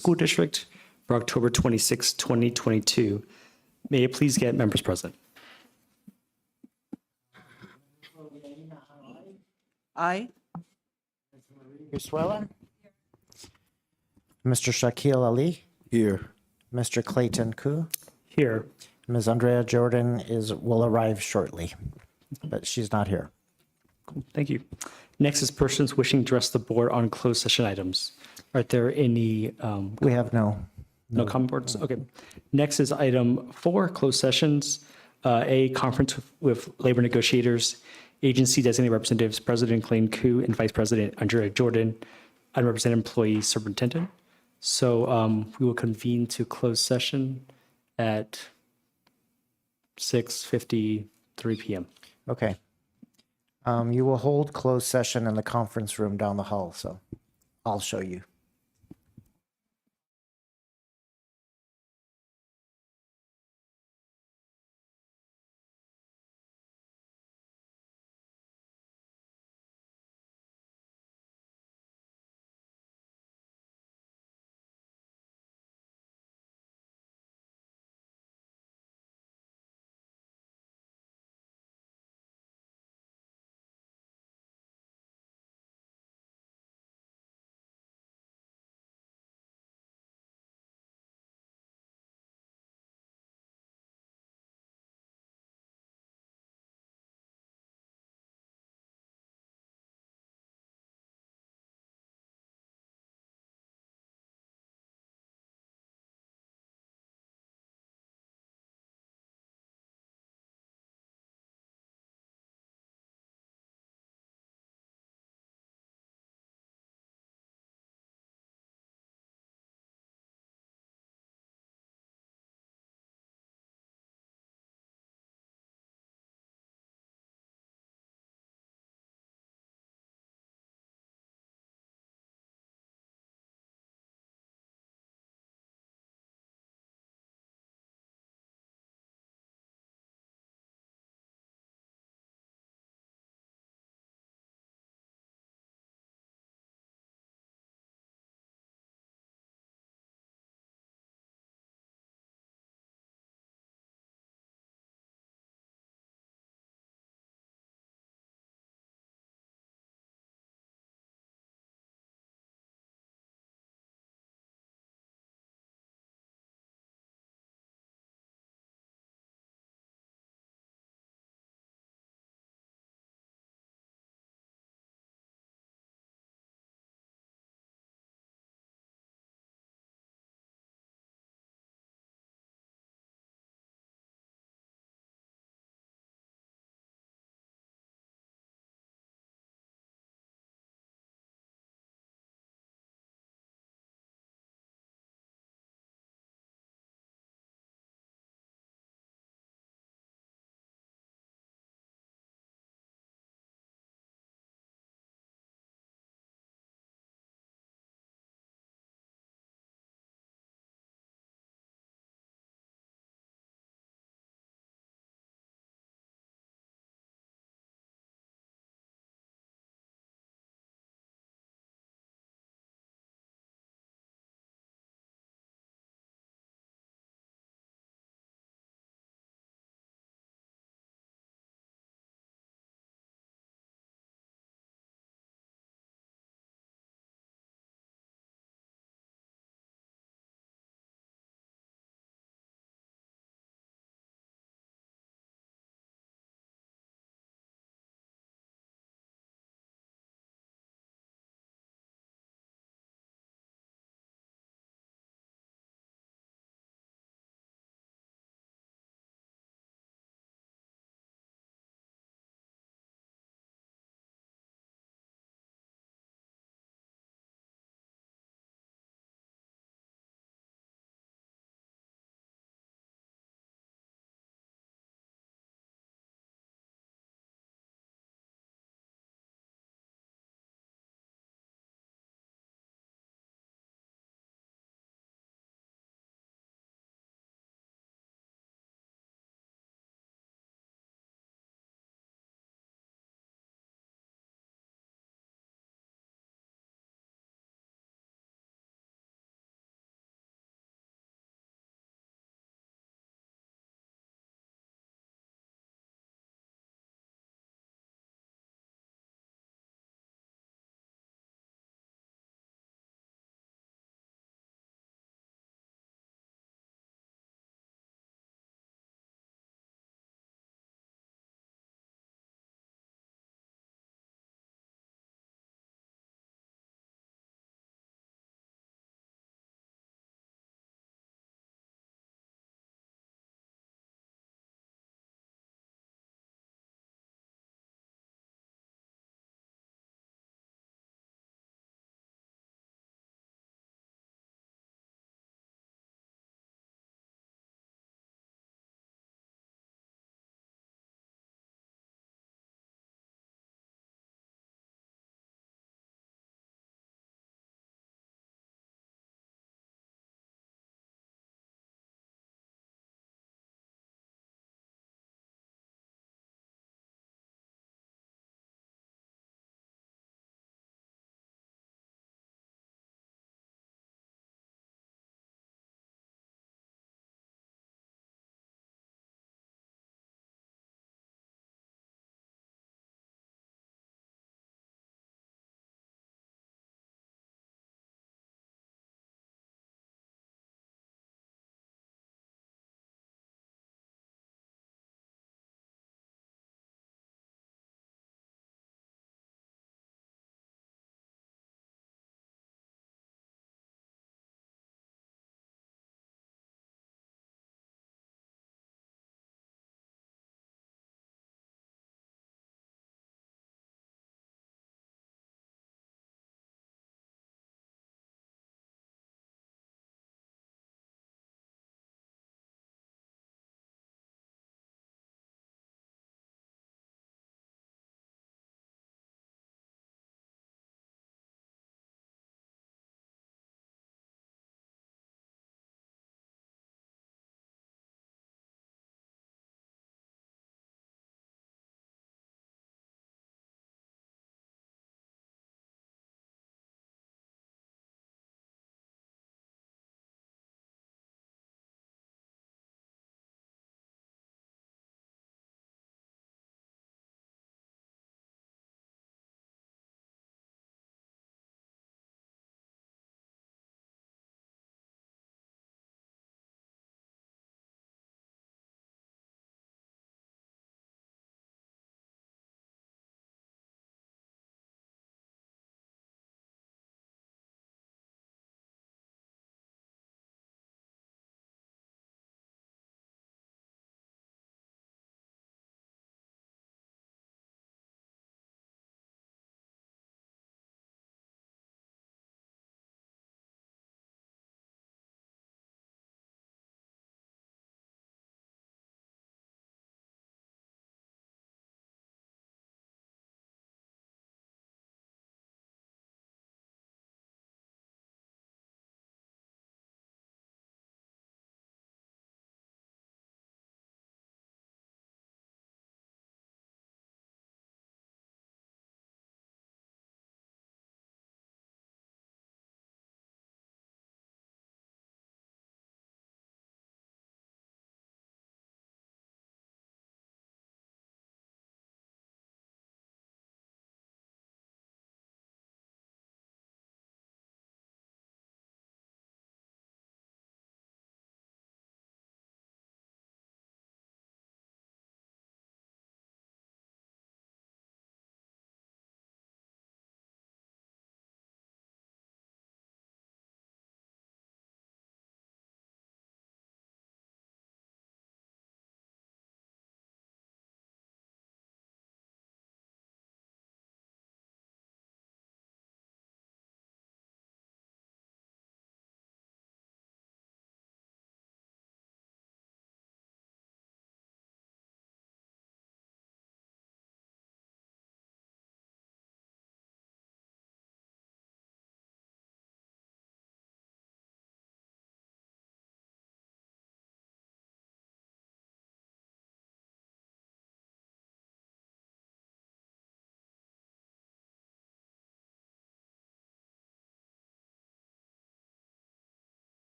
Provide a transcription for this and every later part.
School District for October 26, 2022. May it please get members present. Aye. Uswella? Mr. Shakil Ali? Here. Mr. Clayton Koo? Here. Ms. Andrea Jordan will arrive shortly, but she's not here. Thank you. Next is persons wishing to address the board on closed session items. Are there any We have no. no comment boards? Okay. Next is item 4, closed sessions. A, conference with labor negotiators, agency designated representatives, President Clayton Koo and Vice President Andrea Jordan, unrepresented employee superintendent. So we will convene to closed session at 6:53 p.m. Okay. You will hold closed session in the conference room down the hall, so I'll show you.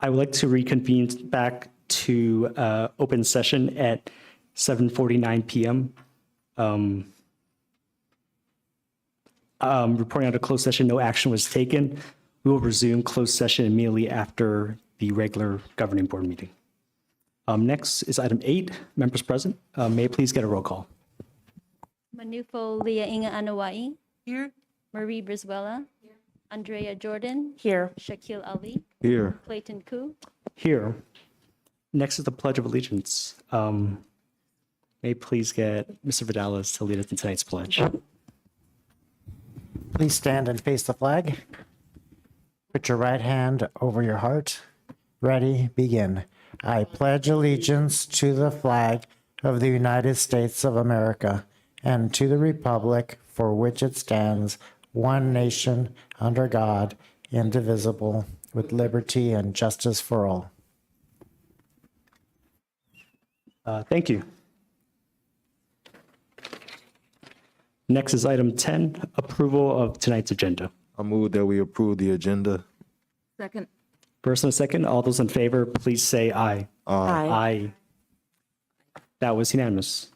I would like to reconvene back to open session at 7:49 p.m. Reporting out of closed session, no action was taken. We will resume closed session immediately after the regular governing board meeting. Next is item 8, members present. May I please get a roll call? Manufo Leah Inga Anawai. Here. Marie Brizuela. Andrea Jordan. Here. Shaquille Ali. Here. Clayton Koo. Here. Next is the Pledge of Allegiance. May I please get Mr. Vidalis to lead us in tonight's pledge? Please stand and face the flag. Put your right hand over your heart. Ready, begin. I pledge allegiance to the flag of the United States of America and to the republic for which it stands, one nation, under God, indivisible, with liberty and justice for all. Thank you. Next is item 10, approval of tonight's agenda. I move that we approve the agenda. Second. First and second, all those in favor, please say aye. Aye. That was unanimous.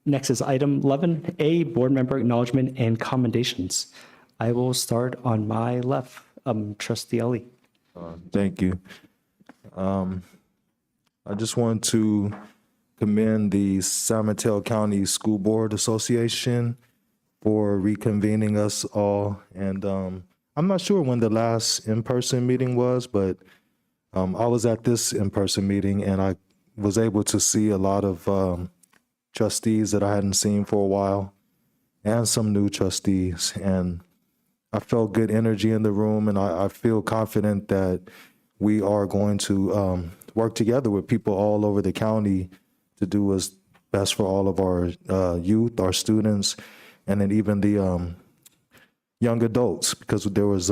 Next is item 11A, board member acknowledgement and commendations. I will start on my left. Trustee Ali. Thank you. I just want to commend the San Mateo County School Board Association for reconvening us all. And I'm not sure when the last in-person meeting was, but I was at this in-person meeting and I was able to see a lot of trustees that I hadn't seen for a while and some new trustees. And I felt good energy in the room, and I feel confident that we are going to work together with people all over the county to do what's best for all of our youth, our students, and then even the young adults, because there was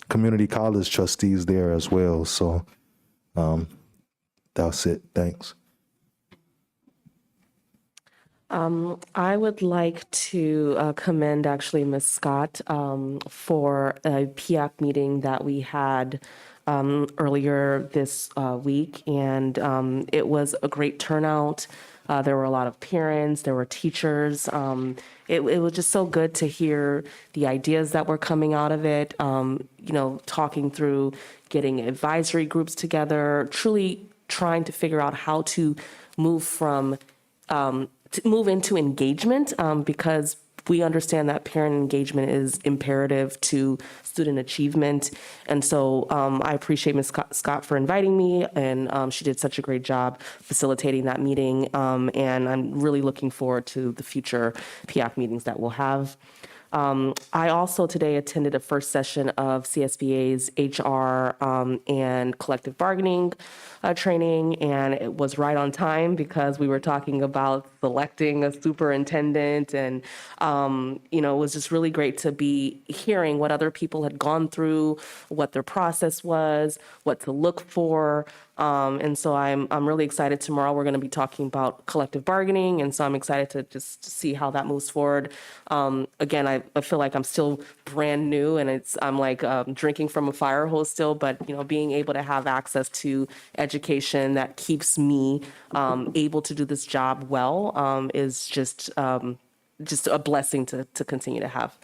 community college trustees there as well. So that's it. Thanks. I would like to commend actually Ms. Scott for a PIAC meeting that we had earlier this week, and it was a great turnout. There were a lot of parents, there were teachers. It was just so good to hear the ideas that were coming out of it, talking through getting advisory groups together, truly trying to figure out how to move into engagement, because we understand that parent engagement is imperative to student achievement. And so I appreciate Ms. Scott for inviting me, and she did such a great job facilitating that meeting. And I'm really looking forward to the future PIAC meetings that we'll have. I also today attended a first session of CSBA's HR and collective bargaining training, and it was right on time because we were talking about selecting a superintendent, and it was just really great to be hearing what other people had gone through, what their process was, what to look for. And so I'm really excited. Tomorrow we're going to be talking about collective bargaining, and so I'm excited to just see how that moves forward. Again, I feel like I'm still brand new, and I'm like drinking from a fire hose still, but being able to have access to education that keeps me able to do this job well is just a blessing to continue to have.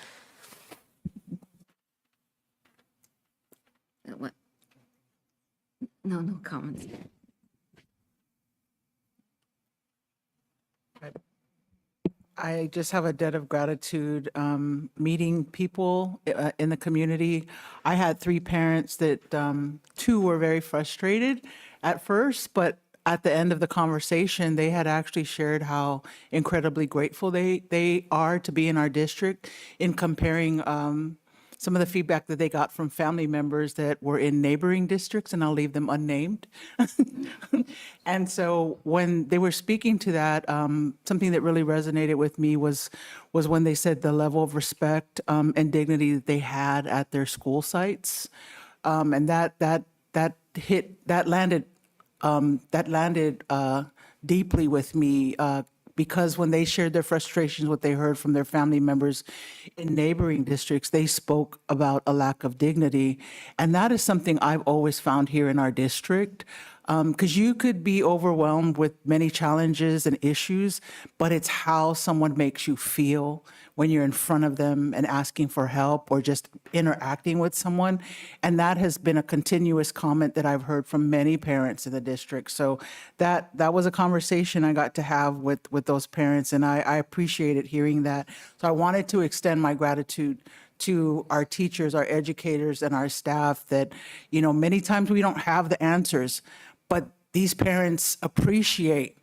What? No comments. I just have a debt of gratitude meeting people in the community. I had 3 parents that 2 were very frustrated at first, but at the end of the conversation, they had actually shared how incredibly grateful they are to be in our district, in comparing some of the feedback that they got from family members that were in neighboring districts, and I'll leave them unnamed. And so when they were speaking to that, something that really resonated with me was when they said the level of respect and dignity that they had at their school sites, and that landed deeply with me. because when they shared their frustrations, what they heard from their family members in neighboring districts, they spoke about a lack of dignity. And that is something I've always found here in our district. Because you could be overwhelmed with many challenges and issues, but it's how someone makes you feel when you're in front of them and asking for help or just interacting with someone. And that has been a continuous comment that I've heard from many parents in the district. So that was a conversation I got to have with those parents, and I appreciated hearing that. So I wanted to extend my gratitude to our teachers, our educators, and our staff that, many times we don't have the answers, but these parents appreciate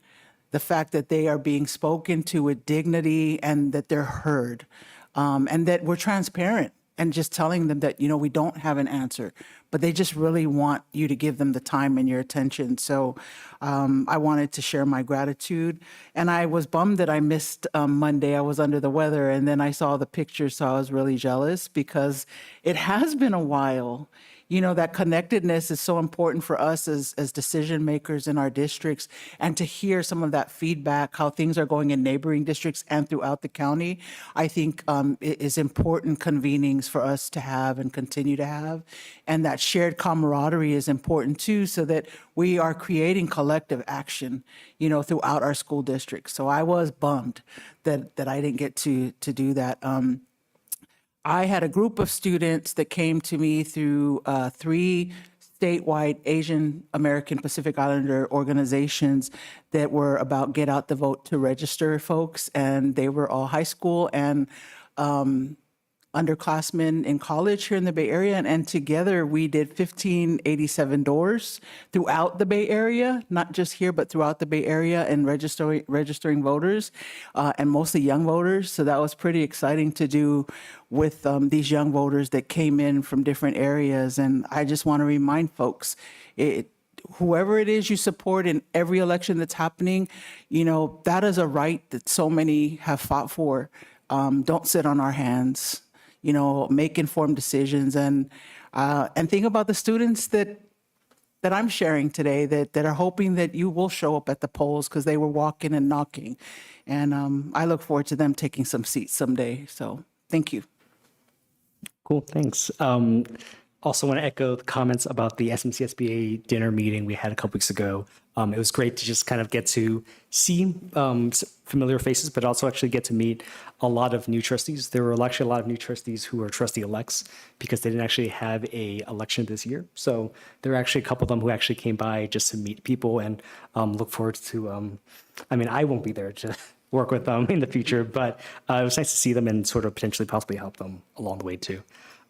the fact that they are being spoken to with dignity and that they're heard, and that we're transparent and just telling them that, we don't have an answer, but they just really want you to give them the time and your attention. So I wanted to share my gratitude. And I was bummed that I missed Monday. I was under the weather, and then I saw the pictures, so I was really jealous because it has been a while. That connectedness is so important for us as decision makers in our districts, and to hear some of that feedback, how things are going in neighboring districts and throughout the county, I think it is important convenings for us to have and continue to have. And that shared camaraderie is important too, so that we are creating collective action, throughout our school districts. So I was bummed that I didn't get to do that. I had a group of students that came to me through 3 statewide Asian American Pacific Islander organizations that were about get out the vote to register folks. And they were all high school and underclassmen in college here in the Bay Area. And together we did 1587 doors throughout the Bay Area, not just here, but throughout the Bay Area, and registering voters, and mostly young voters. So that was pretty exciting to do with these young voters that came in from different areas. And I just want to remind folks, whoever it is you support in every election that's happening, that is a right that so many have fought for. Don't sit on our hands. Make informed decisions, and think about the students that I'm sharing today that are hoping that you will show up at the polls because they were walking and knocking. And I look forward to them taking some seats someday. So thank you. Cool, thanks. Also want to echo the comments about the SMCSBA dinner meeting we had a couple weeks ago. It was great to just kind of get to see familiar faces, but also actually get to meet a lot of new trustees. There were actually a lot of new trustees who are trustee-elects because they didn't actually have a election this year. So there are actually a couple of them who actually came by just to meet people, and look forward to, I won't be there to work with them in the future, but it was nice to see them and sort of potentially possibly help them along the way too.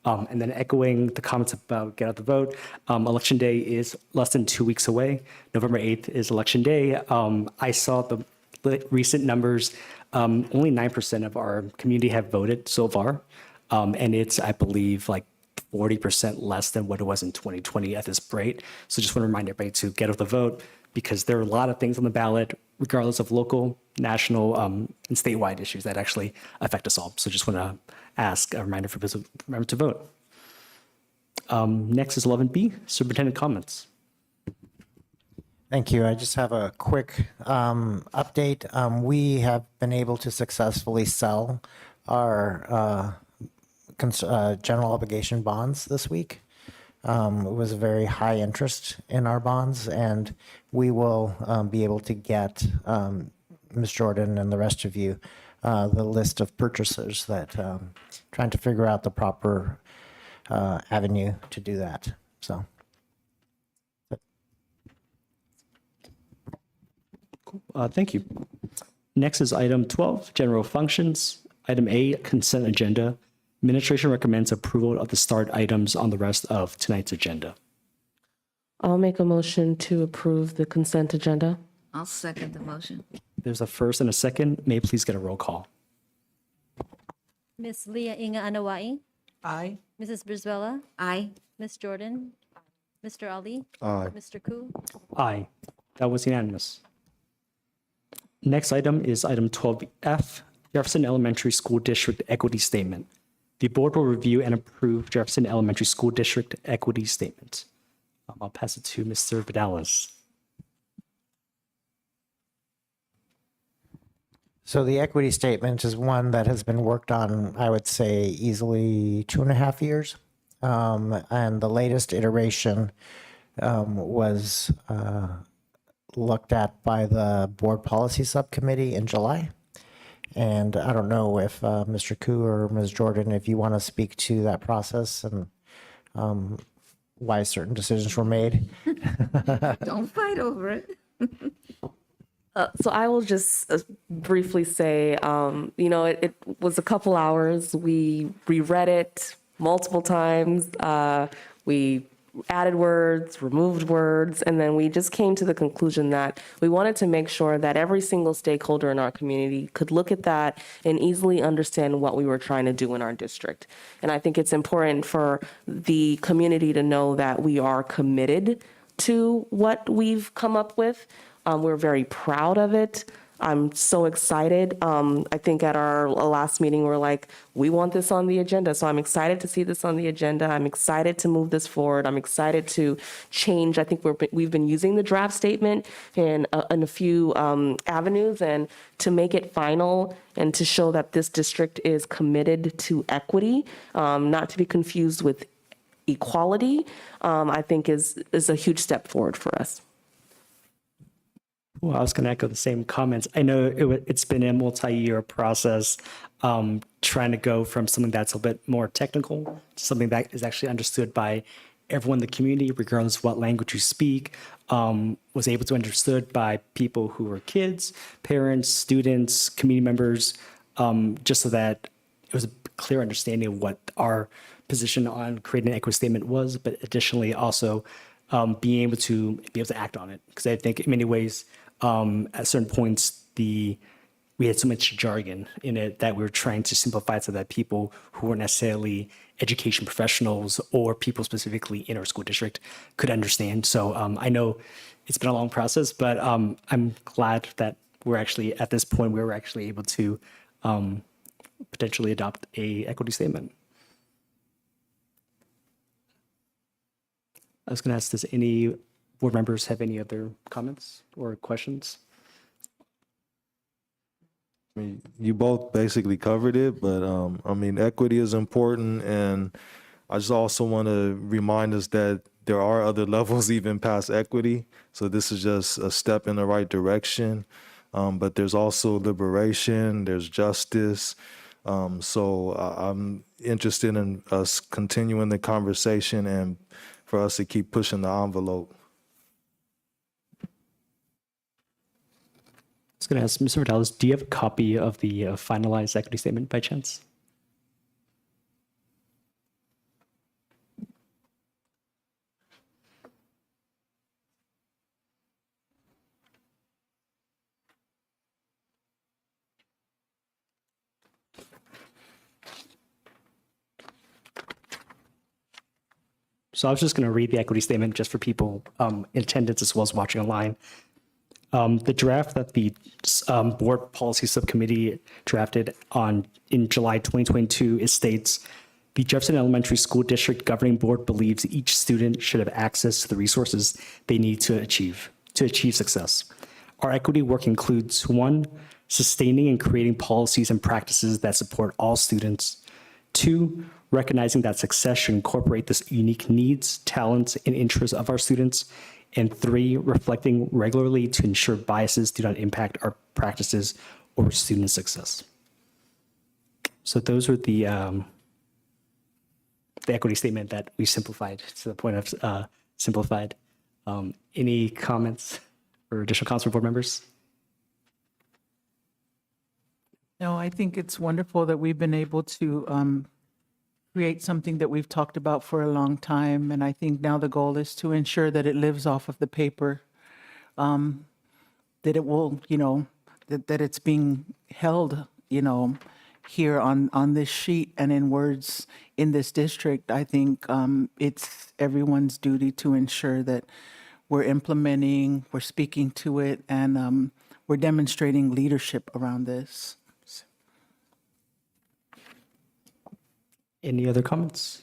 And then echoing the comments about get out the vote, Election Day is less than 2 weeks away. November 8th is Election Day. I saw the recent numbers. Only 9% of our community have voted so far. And it's, I believe, like 40% less than what it was in 2020 at this rate. So just want to remind everybody to get out the vote, because there are a lot of things on the ballot, regardless of local, national, and statewide issues that actually affect us all. So just want to ask a reminder for people to remember to vote. Next is 11B, superintendent comments. Thank you. I just have a quick update. We have been able to successfully sell our general obligation bonds this week. It was a very high interest in our bonds, and we will be able to get Ms. Jordan and the rest of you the list of purchasers that trying to figure out the proper avenue to do that. So. Thank you. Next is item 12, general functions. Item A, consent agenda. Administration recommends approval of the start items on the rest of tonight's agenda. I'll make a motion to approve the consent agenda. I'll second the motion. There's a first and a second. May I please get a roll call? Miss Leah Inga Anawai, Aye. Mrs. Brizuela, Aye. Miss Jordan, Mr. Ali, Aye. Mr. Koo. Aye. That was unanimous. Next item is item 12F, Jefferson Elementary School District Equity Statement. The board will review and approve Jefferson Elementary School District Equity Statement. I'll pass it to Mr. Vidalis. So the equity statement is one that has been worked on, I would say, easily 2.5 years. And the latest iteration was looked at by the board policy subcommittee in July. And I don't know if Mr. Koo or Ms. Jordan, if you want to speak to that process and why certain decisions were made. Don't fight over it. So I will just briefly say, it was a couple hours. We reread it multiple times. We added words, removed words, and then we just came to the conclusion that we wanted to make sure that every single stakeholder in our community could look at that and easily understand what we were trying to do in our district. And I think it's important for the community to know that we are committed to what we've come up with. We're very proud of it. I'm so excited. I think at our last meeting, we're like, we want this on the agenda. So I'm excited to see this on the agenda. I'm excited to move this forward. I'm excited to change. I think we've been using the draft statement in a few avenues, and to make it final and to show that this district is committed to equity, not to be confused with equality, I think is a huge step forward for us. Well, I was going to echo the same comments. I know it's been a multi-year process trying to go from something that's a bit more technical to something that is actually understood by everyone in the community, regardless of what language you speak, was able to be understood by people who were kids, parents, students, community members, just so that it was a clear understanding of what our position on creating an equity statement was, but additionally also being able to act on it. Because I think in many ways, at certain points, we had so much jargon in it that we were trying to simplify it so that people who weren't necessarily education professionals or people specifically in our school district could understand. So I know it's been a long process, but I'm glad that we're actually at this point where we're actually able to potentially adopt a equity statement. I was going to ask, does any board members have any other comments or questions? I mean, you both basically covered it, but I mean, equity is important, and I just also want to remind us that there are other levels even past equity. So this is just a step in the right direction, but there's also liberation, there's justice. So I'm interested in us continuing the conversation and for us to keep pushing the envelope. I was going to ask Mr. Morales, do you have a copy of the finalized equity statement by chance? So I was just going to read the equity statement just for people in attendance as well as watching online. The draft that the board policy subcommittee drafted in July 2022, it states, the Jefferson Elementary School District Governing Board believes each student should have access to the resources they need to achieve success. Our equity work includes 1, sustaining and creating policies and practices that support all students. 2, recognizing that success should incorporate the unique needs, talents, and interests of our students. And 3, reflecting regularly to ensure biases do not impact our practices or student success. So those are the equity statement that we simplified to the point of simplified. Any comments or additional comments from board members? No, I think it's wonderful that we've been able to create something that we've talked about for a long time. And I think now the goal is to ensure that it lives off of the paper, that it will, that it's being held, here on this sheet and in words in this district. I think it's everyone's duty to ensure that we're implementing, we're speaking to it, and we're demonstrating leadership around this. Any other comments?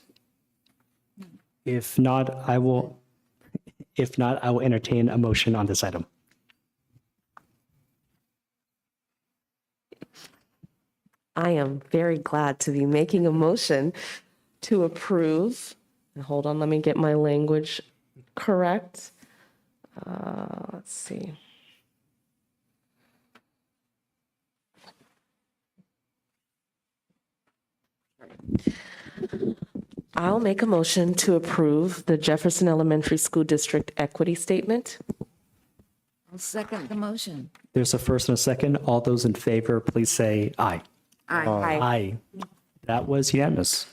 If not, I will entertain a motion on this item. I am very glad to be making a motion to approve. And hold on, let me get my language correct. Let's see. I'll make a motion to approve the Jefferson Elementary School District Equity Statement. I'll second the motion. There's a first and a second. All those in favor, please say aye. Aye. Aye. That was unanimous.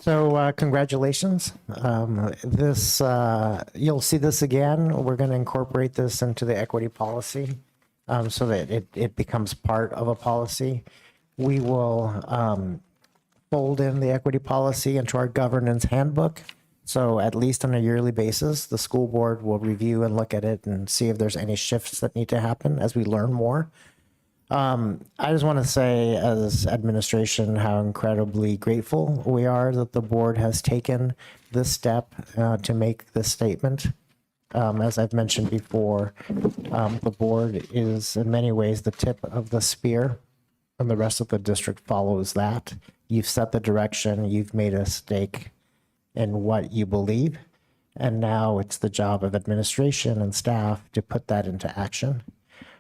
So congratulations. You'll see this again. We're going to incorporate this into the equity policy so that it becomes part of a policy. We will fold in the equity policy into our governance handbook. So at least on a yearly basis, the school board will review and look at it and see if there's any shifts that need to happen as we learn more. I just want to say as administration how incredibly grateful we are that the board has taken this step to make this statement. As I've mentioned before, the board is in many ways the tip of the spear, and the rest of the district follows that. You've set the direction, you've made a stake in what you believe, and now it's the job of administration and staff to put that into action.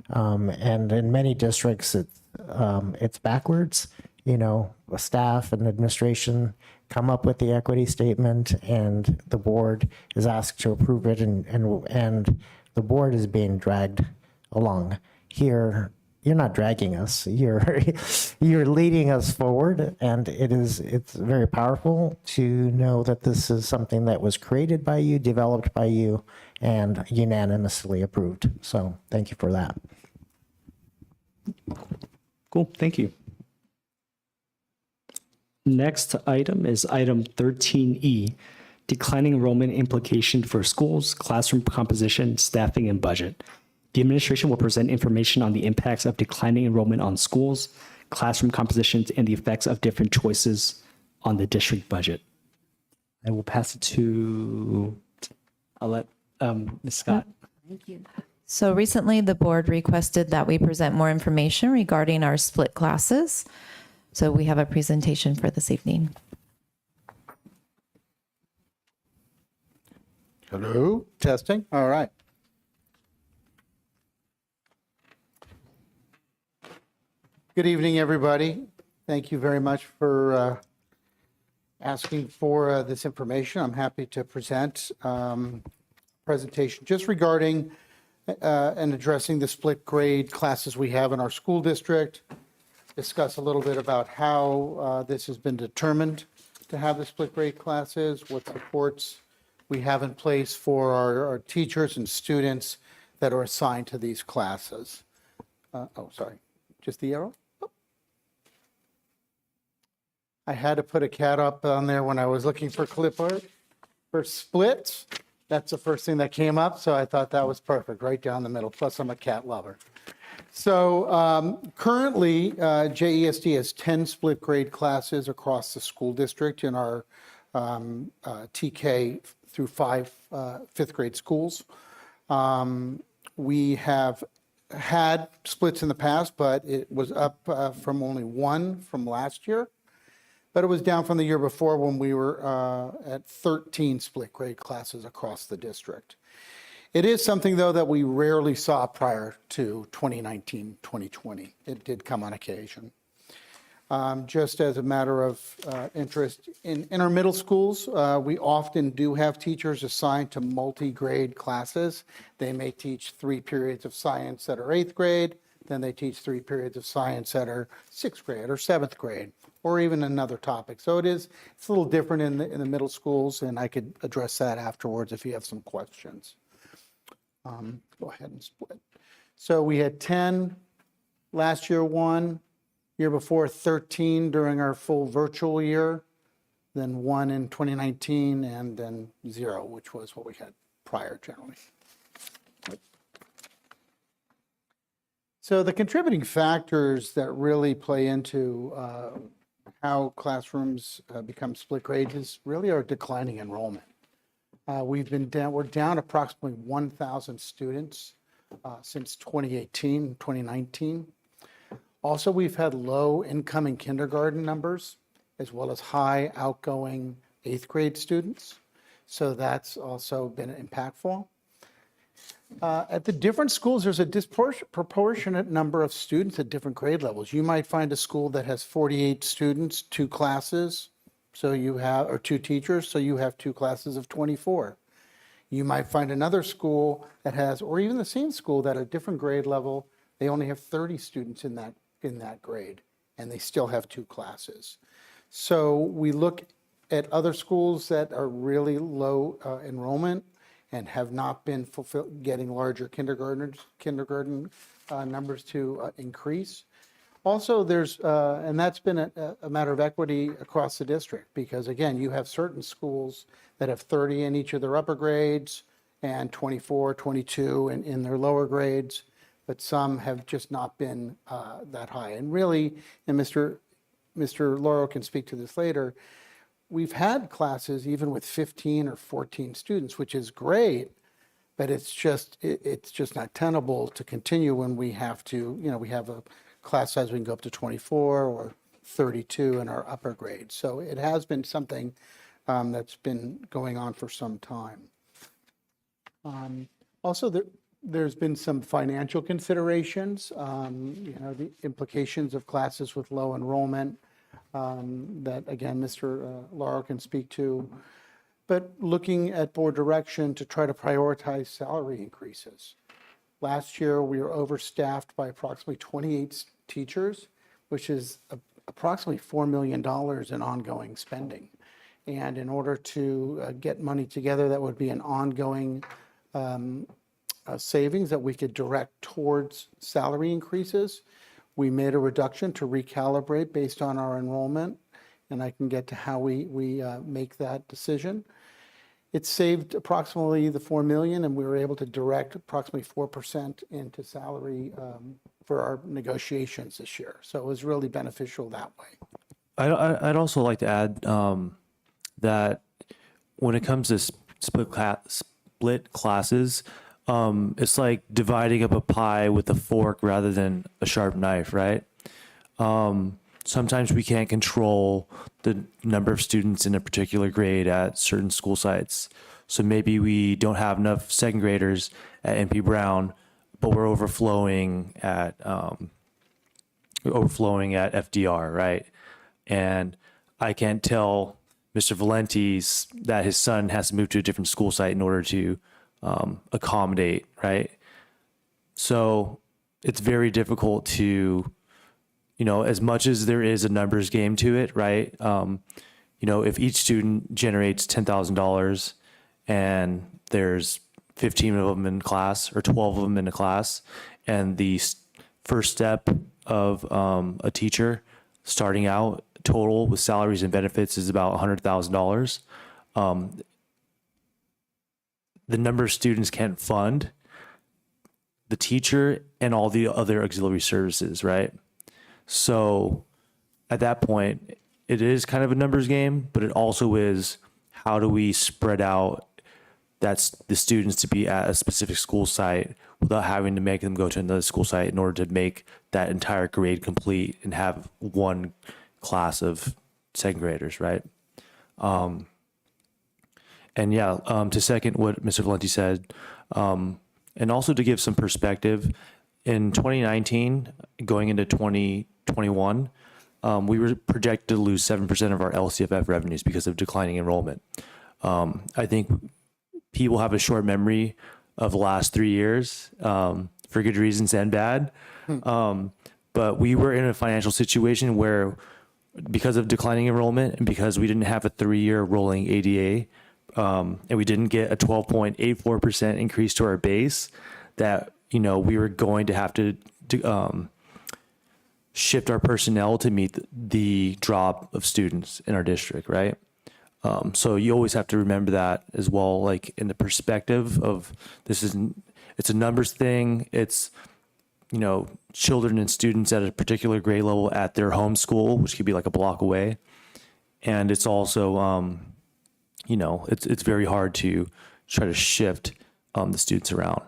And in many districts, it's backwards. You know, staff and administration come up with the equity statement, and the board is asked to approve it, and the board is being dragged along. Here, you're not dragging us. You're leading us forward, and it's very powerful to know that this is something that was created by you, developed by you, and unanimously approved. So thank you for that. Cool, thank you. Next item is item 13E, declining enrollment implication for schools, classroom composition, staffing, and budget. The administration will present information on the impacts of declining enrollment on schools, classroom compositions, and the effects of different choices on the district budget. I will pass it to, I'll let Ms. Scott. Thank you. So recently, the board requested that we present more information regarding our split classes. So we have a presentation for this evening. Hello, testing. All right. Good evening, everybody. Thank you very much for asking for this information. I'm happy to present presentation just regarding and addressing the split grade classes we have in our school district. Discuss a little bit about how this has been determined to have the split grade classes, what supports we have in place for our teachers and students that are assigned to these classes. Sorry, just the arrow? Oh. I had to put a cat up on there when I was looking for clip art for splits. That's the first thing that came up, so I thought that was perfect, right down the middle. Plus, I'm a cat lover. So currently, JESD has 10 split grade classes across the school district in our TK through 5 fifth grade schools. We have had splits in the past, but it was up from only 1 from last year. But it was down from the year before when we were at 13 split grade classes across the district. It is something, though, that we rarely saw prior to 2019, 2020. It did come on occasion. Just as a matter of interest, in our middle schools, we often do have teachers assigned to multi-grade classes. They may teach 3 periods of science that are 8th grade, then they teach 3 periods of science that are 6th grade or 7th grade, or even another topic. So it's a little different in the middle schools, and I could address that afterwards if you have some questions. Go ahead and split. So we had 10 last year, 1 year before, 13 during our full virtual year, then 1 in 2019, and then 0, which was what we had prior generally. So the contributing factors that really play into how classrooms become split grades is really our declining enrollment. We're down approximately 1,000 students since 2018, 2019. Also, we've had low incoming kindergarten numbers as well as high outgoing 8th grade students. So that's also been impactful. At the different schools, there's a disproportionate number of students at different grade levels. You might find a school that has 48 students, 2 classes, so you have, or 2 teachers, so you have 2 classes of 24. You might find another school that has, or even the same school that at a different grade level, they only have 30 students in that grade, and they still have 2 classes. So we look at other schools that are really low enrollment and have not been getting larger kindergarten numbers to increase. Also, there's, and that's been a matter of equity across the district, because again, you have certain schools that have 30 in each of their upper grades and 24, 22 in their lower grades, but some have just not been that high. And really, and Mr. Lauro can speak to this later, we've had classes even with 15 or 14 students, which is great, but it's just not tenable to continue when we have to, we have a class size we can go up to 24 or 32 in our upper grades. So it has been something that's been going on for some time. Also, there's been some financial considerations, the implications of classes with low enrollment that, again, Mr. Lauro can speak to. But looking at board direction to try to prioritize salary increases. Last year, we were overstaffed by approximately 28 teachers, which is approximately $4 million in ongoing spending. And in order to get money together, that would be an ongoing savings that we could direct towards salary increases. We made a reduction to recalibrate based on our enrollment, and I can get to how we make that decision. It saved approximately the $4 million, and we were able to direct approximately 4% into salary for our negotiations this year. So it was really beneficial that way. I'd also like to add that when it comes to split classes, it's like dividing up a pie with a fork rather than a sharp knife, right? Sometimes we can't control the number of students in a particular grade at certain school sites. So maybe we don't have enough second graders at MP Brown, but we're overflowing at FDR, right? And I can't tell Mr. Valenti's that his son has to move to a different school site in order to accommodate, right? So it's very difficult to, as much as there is a numbers game to it, right? If each student generates $10,000 and there's 15 of them in class or 12 of them in a class, and the first step of a teacher starting out total with salaries and benefits is about $100,000. The number of students can't fund the teacher and all the other auxiliary services, right? So at that point, it is kind of a numbers game, but it also is, how do we spread out the students to be at a specific school site without having to make them go to another school site in order to make that entire grade complete and have one class of second graders, right? To second what Mr. Valenti said, and also to give some perspective, in 2019, going into 2021, we were projected to lose 7% of our LCFF revenues because of declining enrollment. I think people have a short memory of the last 3 years, for good reasons and bad. But we were in a financial situation where, because of declining enrollment and because we didn't have a 3-year rolling ADA, and we didn't get a 12.84% increase to our base, that, we were going to have to shift our personnel to meet the drop of students in our district, right? So you always have to remember that as well, like in the perspective of it's a numbers thing. It's, children and students at a particular grade level at their home school, which could be like a block away. And it's also, it's very hard to try to shift the students around.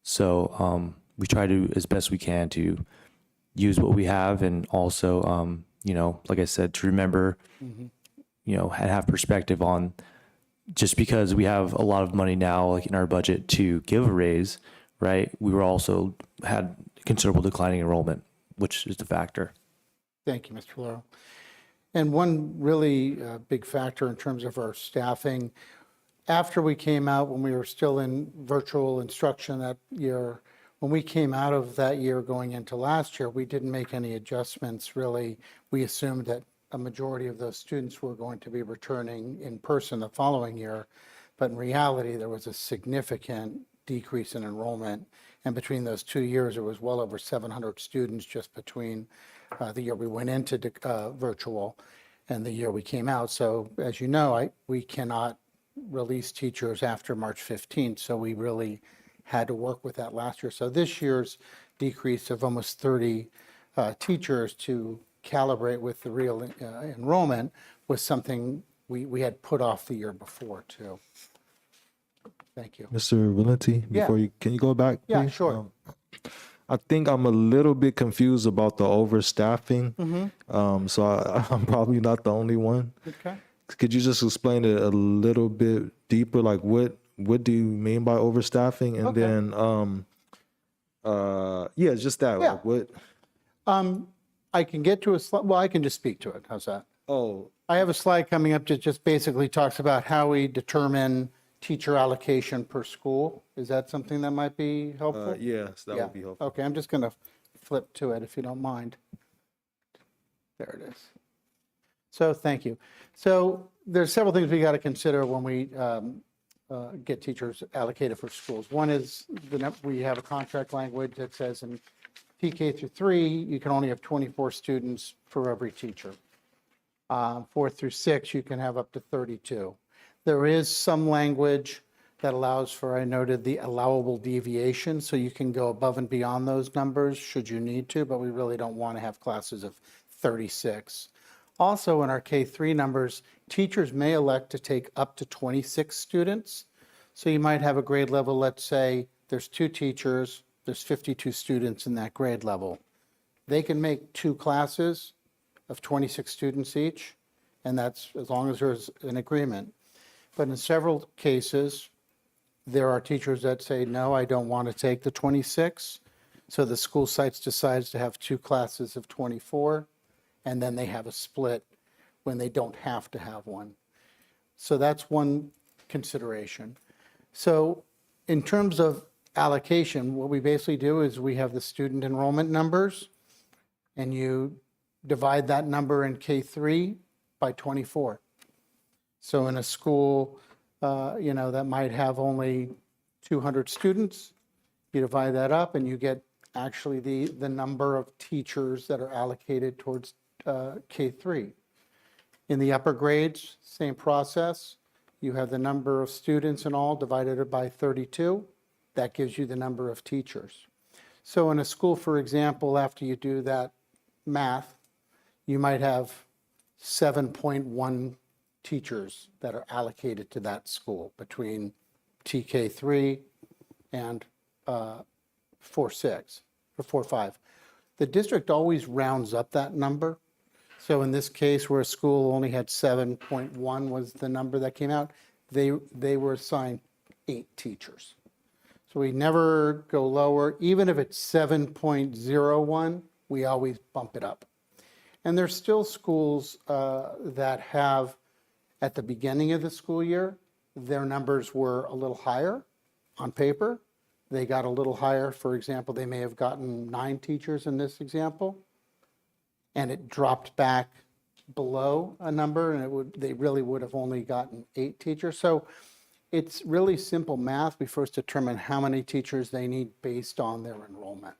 So we try to, as best we can, to use what we have, and also, you know, like I said, to remember, you know, and have perspective on, just because we have a lot of money now, like in our budget, to give a raise, right? We were also had considerable declining enrollment, which is the factor. Thank you, Mr. Laurel. And one really big factor in terms of our staffing, after we came out, when we were still in virtual instruction that year, when we came out of that year going into last year, we didn't make any adjustments really. We assumed that a majority of those students were going to be returning in person the following year. But in reality, there was a significant decrease in enrollment. And between those 2 years, it was well over 700 students just between the year we went into virtual and the year we came out. So as you know, we cannot release teachers after March 15th. So we really had to work with that last year. So this year's decrease of almost 30 teachers to calibrate with the real enrollment was something we had put off the year before too. Thank you. Mr. Valenti, Yeah. can you go back? Yeah, please? sure. I think I'm a little bit confused about the overstaffing. So I'm probably not the only one. Okay. Could you just explain it a little bit deeper? Like what do you mean by overstaffing? And Okay. then, yeah, just that. Yeah. Like what? I can get to a slide. Well, I can just speak to it. How's that? Oh, I have a slide coming up that just basically talks about how we determine teacher allocation per school. Is that something that might be helpful? yes, that Yeah. would be helpful. Okay, I'm just going to flip to it if you don't mind. There it is. So thank you. So there's several things we got to consider when we get teachers allocated for schools. One is we have a contract language that says in PK through 3, you can only have 24 students for every teacher. 4 through 6, you can have up to 32. There is some language that allows for, I noted, the allowable deviation, so you can go above and beyond those numbers should you need to, but we really don't want to have classes of 36. Also, in our K3 numbers, teachers may elect to take up to 26 students. So you might have a grade level, let's say there's 2 teachers, there's 52 students in that grade level. They can make 2 classes of 26 students each, and that's as long as there's an agreement. But in several cases, there are teachers that say, no, I don't want to take the 26. So the school site decides to have 2 classes of 24, and then they have a split when they don't have to have one. So that's one consideration. So in terms of allocation, what we basically do is we have the student enrollment numbers, and you divide that number in K3 by 24. So in a school, that might have only 200 students, you divide that up and you get actually the number of teachers that are allocated towards K3. In the upper grades, same process. You have the number of students in all divided by 32. That gives you the number of teachers. So in a school, for example, after you do that math, you might have 7.1 teachers that are allocated to that school between TK3 and 4.6 or 4.5. The district always rounds up that number. So in this case, where a school only had 7.1 was the number that came out, they were assigned 8 teachers. So we never go lower. Even if it's 7.01, we always bump it up. And there's still schools that have, at the beginning of the school year, their numbers were a little higher on paper. They got a little higher. For example, they may have gotten 9 teachers in this example, and it dropped back below a number, and they really would have only gotten 8 teachers. So it's really simple math. We first determine how many teachers they need based on their enrollment.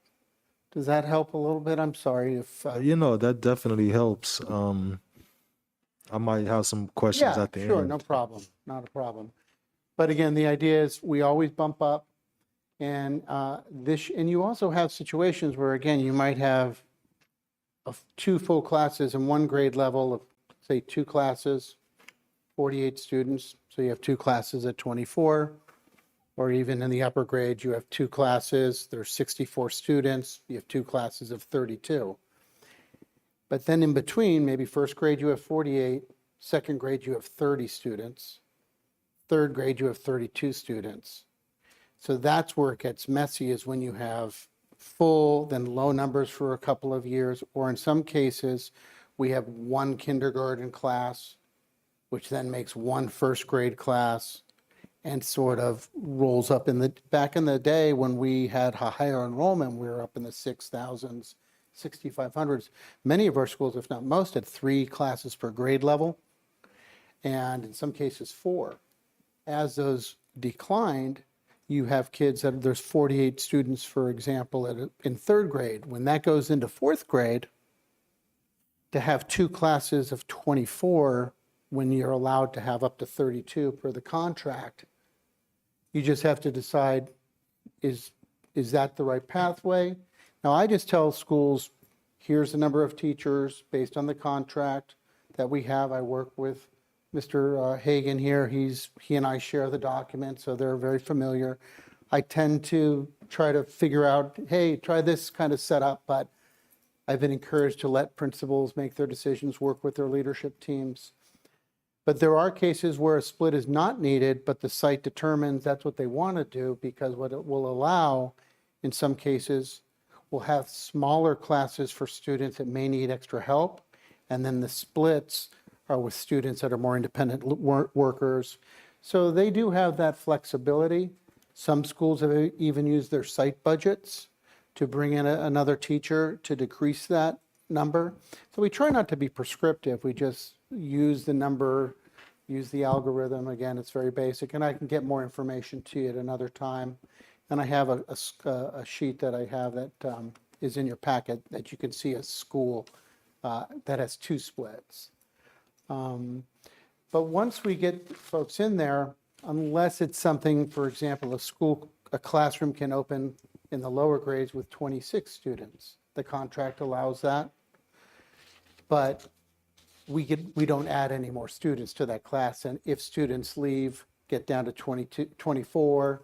Does that help a little bit? I'm sorry if... That definitely helps. I might have some questions at the end. Yeah, sure, no problem, not a problem. But again, the idea is we always bump up, and you also have situations where, again, you might have 2 full classes in one grade level of, say, 2 classes, 48 students. So you have 2 classes at 24. Or even in the upper grades, you have 2 classes, there's 64 students, you have 2 classes of 32. But then in between, maybe first grade you have 48, second grade you have 30 students, third grade you have 32 students. So that's where it gets messy, is when you have full, then low numbers for a couple of years, or in some cases, we have 1 kindergarten class, which then makes 1 first grade class, and sort of rolls up back in the day when we had higher enrollment, we were up in the 6,000s, 6,500s. Many of our schools, if not most, had 3 classes per grade level, and in some cases 4. As those declined, you have kids that there's 48 students, for example, in third grade. When that goes into fourth grade, to have 2 classes of 24 when you're allowed to have up to 32 per the contract, you just have to decide, is that the right pathway? Now, I just tell schools, here's the number of teachers based on the contract that we have. I work with Mr. Hagan here. He and I share the document, so they're very familiar. I tend to try to figure out, hey, try this kind of setup, but I've been encouraged to let principals make their decisions, work with their leadership teams. But there are cases where a split is not needed, but the site determines that's what they want to do, because what it will allow, in some cases, will have smaller classes for students that may need extra help, and then the splits are with students that are more independent workers. So they do have that flexibility. Some schools have even used their site budgets to bring in another teacher to decrease that number. So we try not to be prescriptive. We just use the number, use the algorithm. Again, it's very basic, and I can get more information to you at another time. And I have a sheet that I have that is in your packet that you can see a school that has 2 splits. But once we get folks in there, unless it's something, for example, a classroom can open in the lower grades with 26 students. The contract allows that. But we don't add any more students to that class. And if students leave, get down to 22, 24,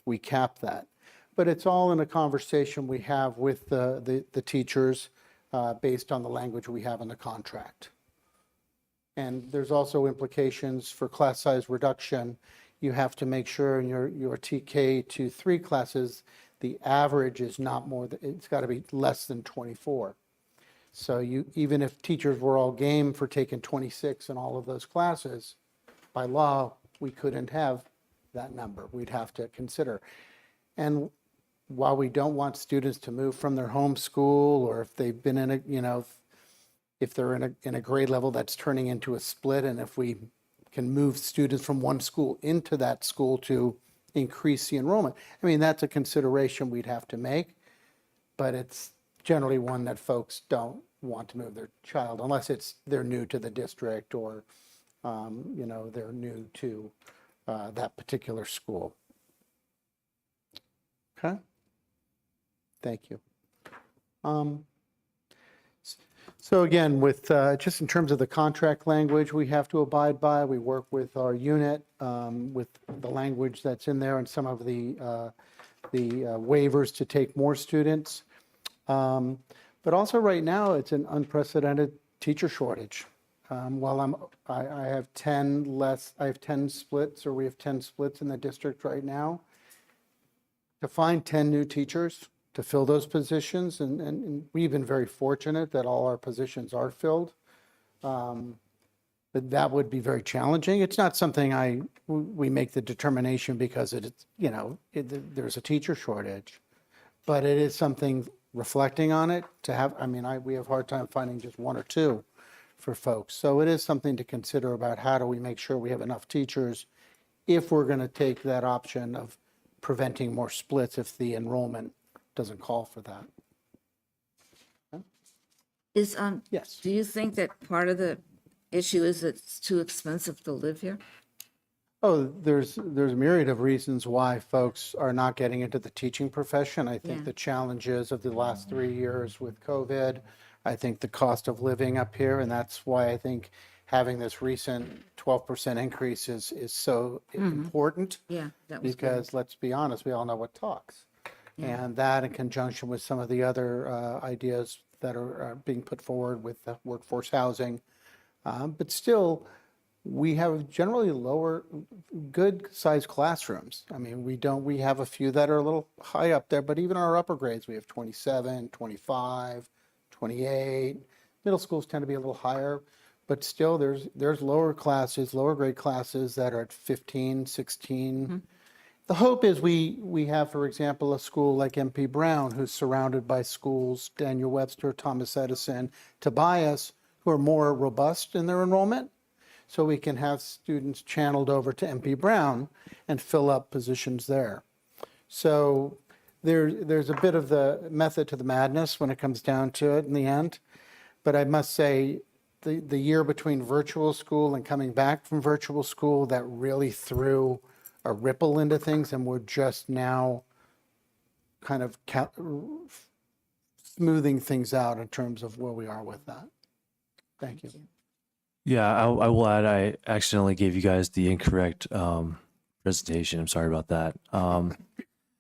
we cap that. But it's all in a conversation we have with the teachers based on the language we have in the contract. And there's also implications for class size reduction. You have to make sure in your TK to 3 classes, the average is not more than, it's got to be less than 24. So even if teachers were all game for taking 26 in all of those classes, by law, we couldn't have that number. We'd have to consider. And while we don't want students to move from their home school, or if they've been in a, if they're in a grade level that's turning into a split, and if we can move students from one school into that school to increase the enrollment, I mean, that's a consideration we'd have to make, but it's generally one that folks don't want to move their child unless they're new to the district, or they're new to that particular school. Okay, thank you. So again, with just in terms of the contract language we have to abide by, we work with our unit with the language that's in there and some of the waivers to take more students. But also right now, it's an unprecedented teacher shortage. While I have 10 splits, or we have 10 splits in the district right now. To find 10 new teachers to fill those positions, and we've been very fortunate that all our positions are filled. But that would be very challenging. It's not something we make the determination because there's a teacher shortage, but it is something reflecting on it to have. I mean, we have a hard time finding just 1 or 2 for folks. So it is something to consider about how do we make sure we have enough teachers if we're going to take that option of preventing more splits if the enrollment doesn't call for that. Yes. Do you think that part of the issue is it's too expensive to live here? Oh, there's a myriad of reasons why folks are not getting into the teaching profession. I think the challenges of the last 3 years with COVID, I think the cost of living up here, and that's why I think having this recent 12% increase is so important. Yeah, that was good. Because let's be honest, we all know what talks. And that in conjunction with some of the other ideas that are being put forward with the workforce housing. But still, we have generally lower, good sized classrooms. I mean, we have a few that are a little high up there, but even our upper grades, we have 27, 25, 28. Middle schools tend to be a little higher, but still there's lower classes, lower grade classes that are at 15, 16. The hope is we have, for example, a school like MP Brown, who's surrounded by schools, Daniel Webster, Thomas Edison, Tobias, who are more robust in their enrollment. So we can have students channeled over to MP Brown and fill up positions there. So there's a bit of the method to the madness when it comes down to it in the end. But I must say, the year between virtual school and coming back from virtual school, that really threw a ripple into things, and we're just now kind of smoothing things out in terms of where we are with that. Thank you. Yeah, I will add, I accidentally gave you guys the incorrect presentation. I'm sorry about that.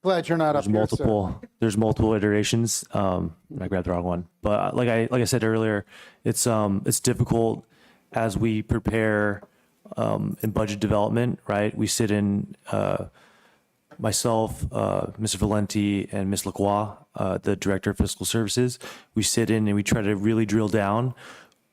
Glad you're not up here, sir. There's multiple iterations. I grabbed the wrong one, but like I said earlier, it's difficult as we prepare in budget development, right? We sit in, myself, Mr. Valenti, and Ms. Lacroix, the Director of Fiscal Services. We sit in and we try to really drill down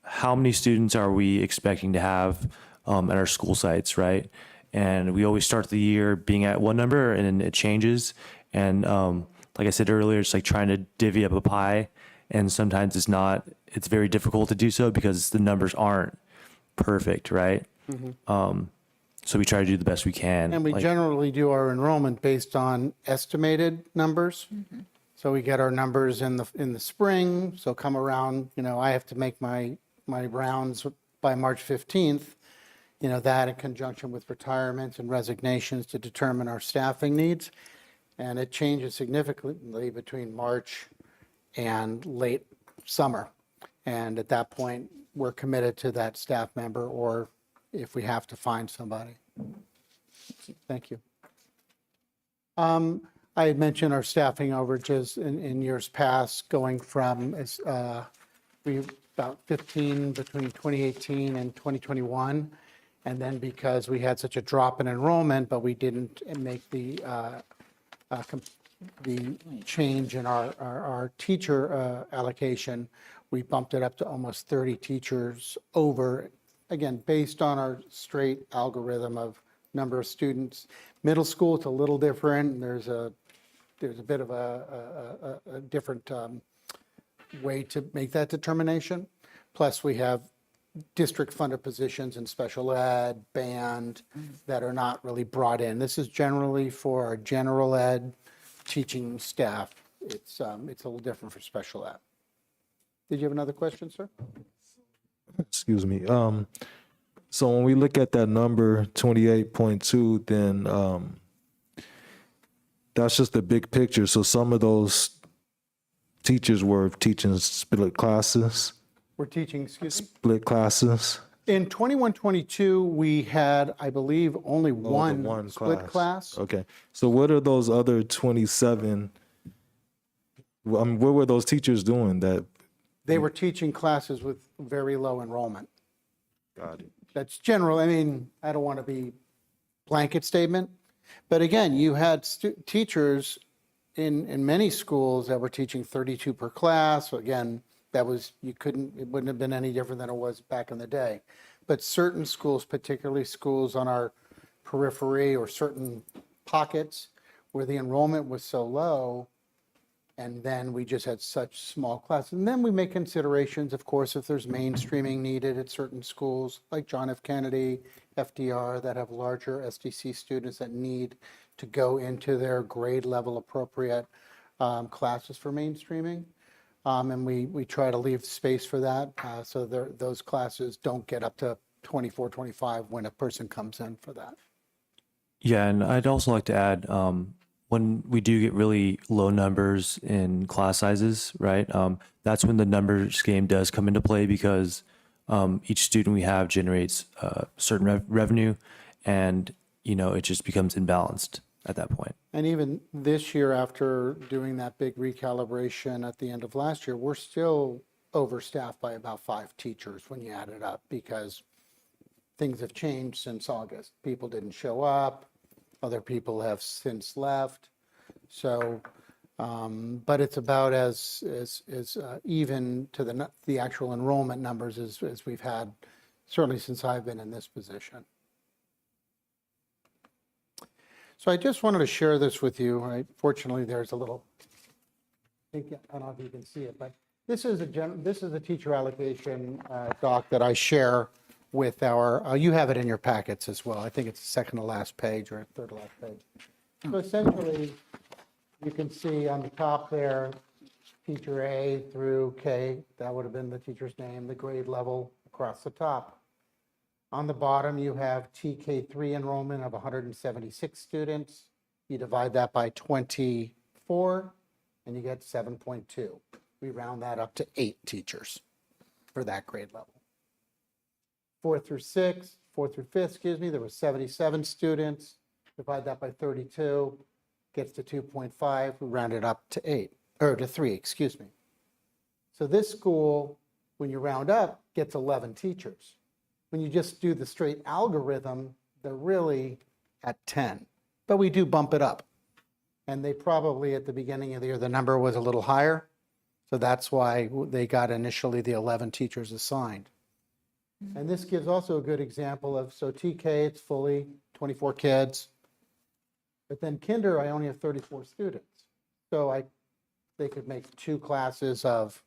how many students are we expecting to have at our school sites, right? And we always start the year being at one number, and then it changes. And like I said earlier, it's like trying to divvy up a pie, and sometimes it's very difficult to do so because the numbers aren't perfect, right? So we try to do the best we can. And we generally do our enrollment based on estimated numbers. So we get our numbers in the spring. So come around, I have to make my rounds by March 15th, that in conjunction with retirements and resignations to determine our staffing needs. And it changes significantly between March and late summer. And at that point, we're committed to that staff member, or if we have to find somebody. Thank you. I had mentioned our staffing overages in years past, going from about 15 between 2018 and 2021. And then because we had such a drop in enrollment, but we didn't make the change in our teacher allocation, we bumped it up to almost 30 teachers over, again, based on our straight algorithm of number of students. Middle school, it's a little different. There's a bit of a different way to make that determination. Plus, we have district-funded positions in special ed, band, that are not really brought in. This is generally for our general ed teaching staff. It's a little different for special ed. Did you have another question, sir? Excuse me. So when we look at that number, 28.2, then that's just the big picture. So some of those teachers were teaching split classes. We're teaching, excuse me? Split classes. In 21-22, we had, I believe, only one split class. Okay. So what are those other 27? What were those teachers doing that? They were teaching classes with very low enrollment. Got it. That's general. I mean, I don't want to be blanket statement, but again, you had teachers in many schools that were teaching 32 per class. So again, it wouldn't have been any different than it was back in the day. But certain schools, particularly schools on our periphery or certain pockets where the enrollment was so low, and then we just had such small classes. And then we make considerations, of course, if there's mainstreaming needed at certain schools like John F. Kennedy, FDR, that have larger SDC students that need to go into their grade level appropriate classes for mainstreaming. And we try to leave space for that so those classes don't get up to 24, 25 when a person comes in for that. Yeah, and I'd also like to add, when we do get really low numbers in class sizes, right? That's when the numbers game does come into play, because Each student we have generates certain revenue, and it just becomes imbalanced at that point. And even this year, after doing that big recalibration at the end of last year, we're still overstaffed by about 5 teachers when you add it up, because things have changed since August. People didn't show up, other people have since left. So, but it's about as even to the actual enrollment numbers as we've had, certainly since I've been in this position. So I just wanted to share this with you. Fortunately, there's a little, I don't know if you can see it, but this is a teacher allocation doc that I share with our, you have it in your packets as well. I think it's the second to last page or third to last page. So essentially, you can see on the top there, teacher A through K, that would have been the teacher's name, the grade level across the top. On the bottom, you have TK3 enrollment of 176 students. You divide that by 24, and you get 7.2. We round that up to 8 teachers for that grade level. 4 through 5th, there were 77 students. Divide that by 32, gets to 2.5. We round it up to 3, excuse me. So this school, when you round up, gets 11 teachers. When you just do the straight algorithm, they're really at 10. But we do bump it up. And they probably, at the beginning of the year, the number was a little higher. So that's why they got initially the 11 teachers assigned. And this gives also a good example of, so TK, it's fully 24 kids. But then kinder, I only have 34 students. So they could make 2 classes of,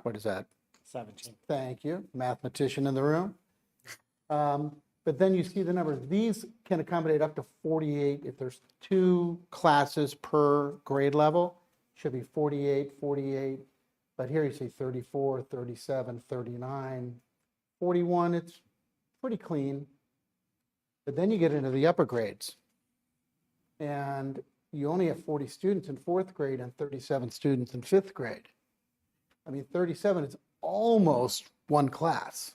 what is that? 17. Thank you, mathematician in the room. But then you see the numbers. These can accommodate up to 48. If there's 2 classes per grade level, should be 48, 48. But here you see 34, 37, 39, 41. It's pretty clean. But then you get into the upper grades. And you only have 40 students in 4th grade and 37 students in 5th grade. I mean, 37 is almost 1 class.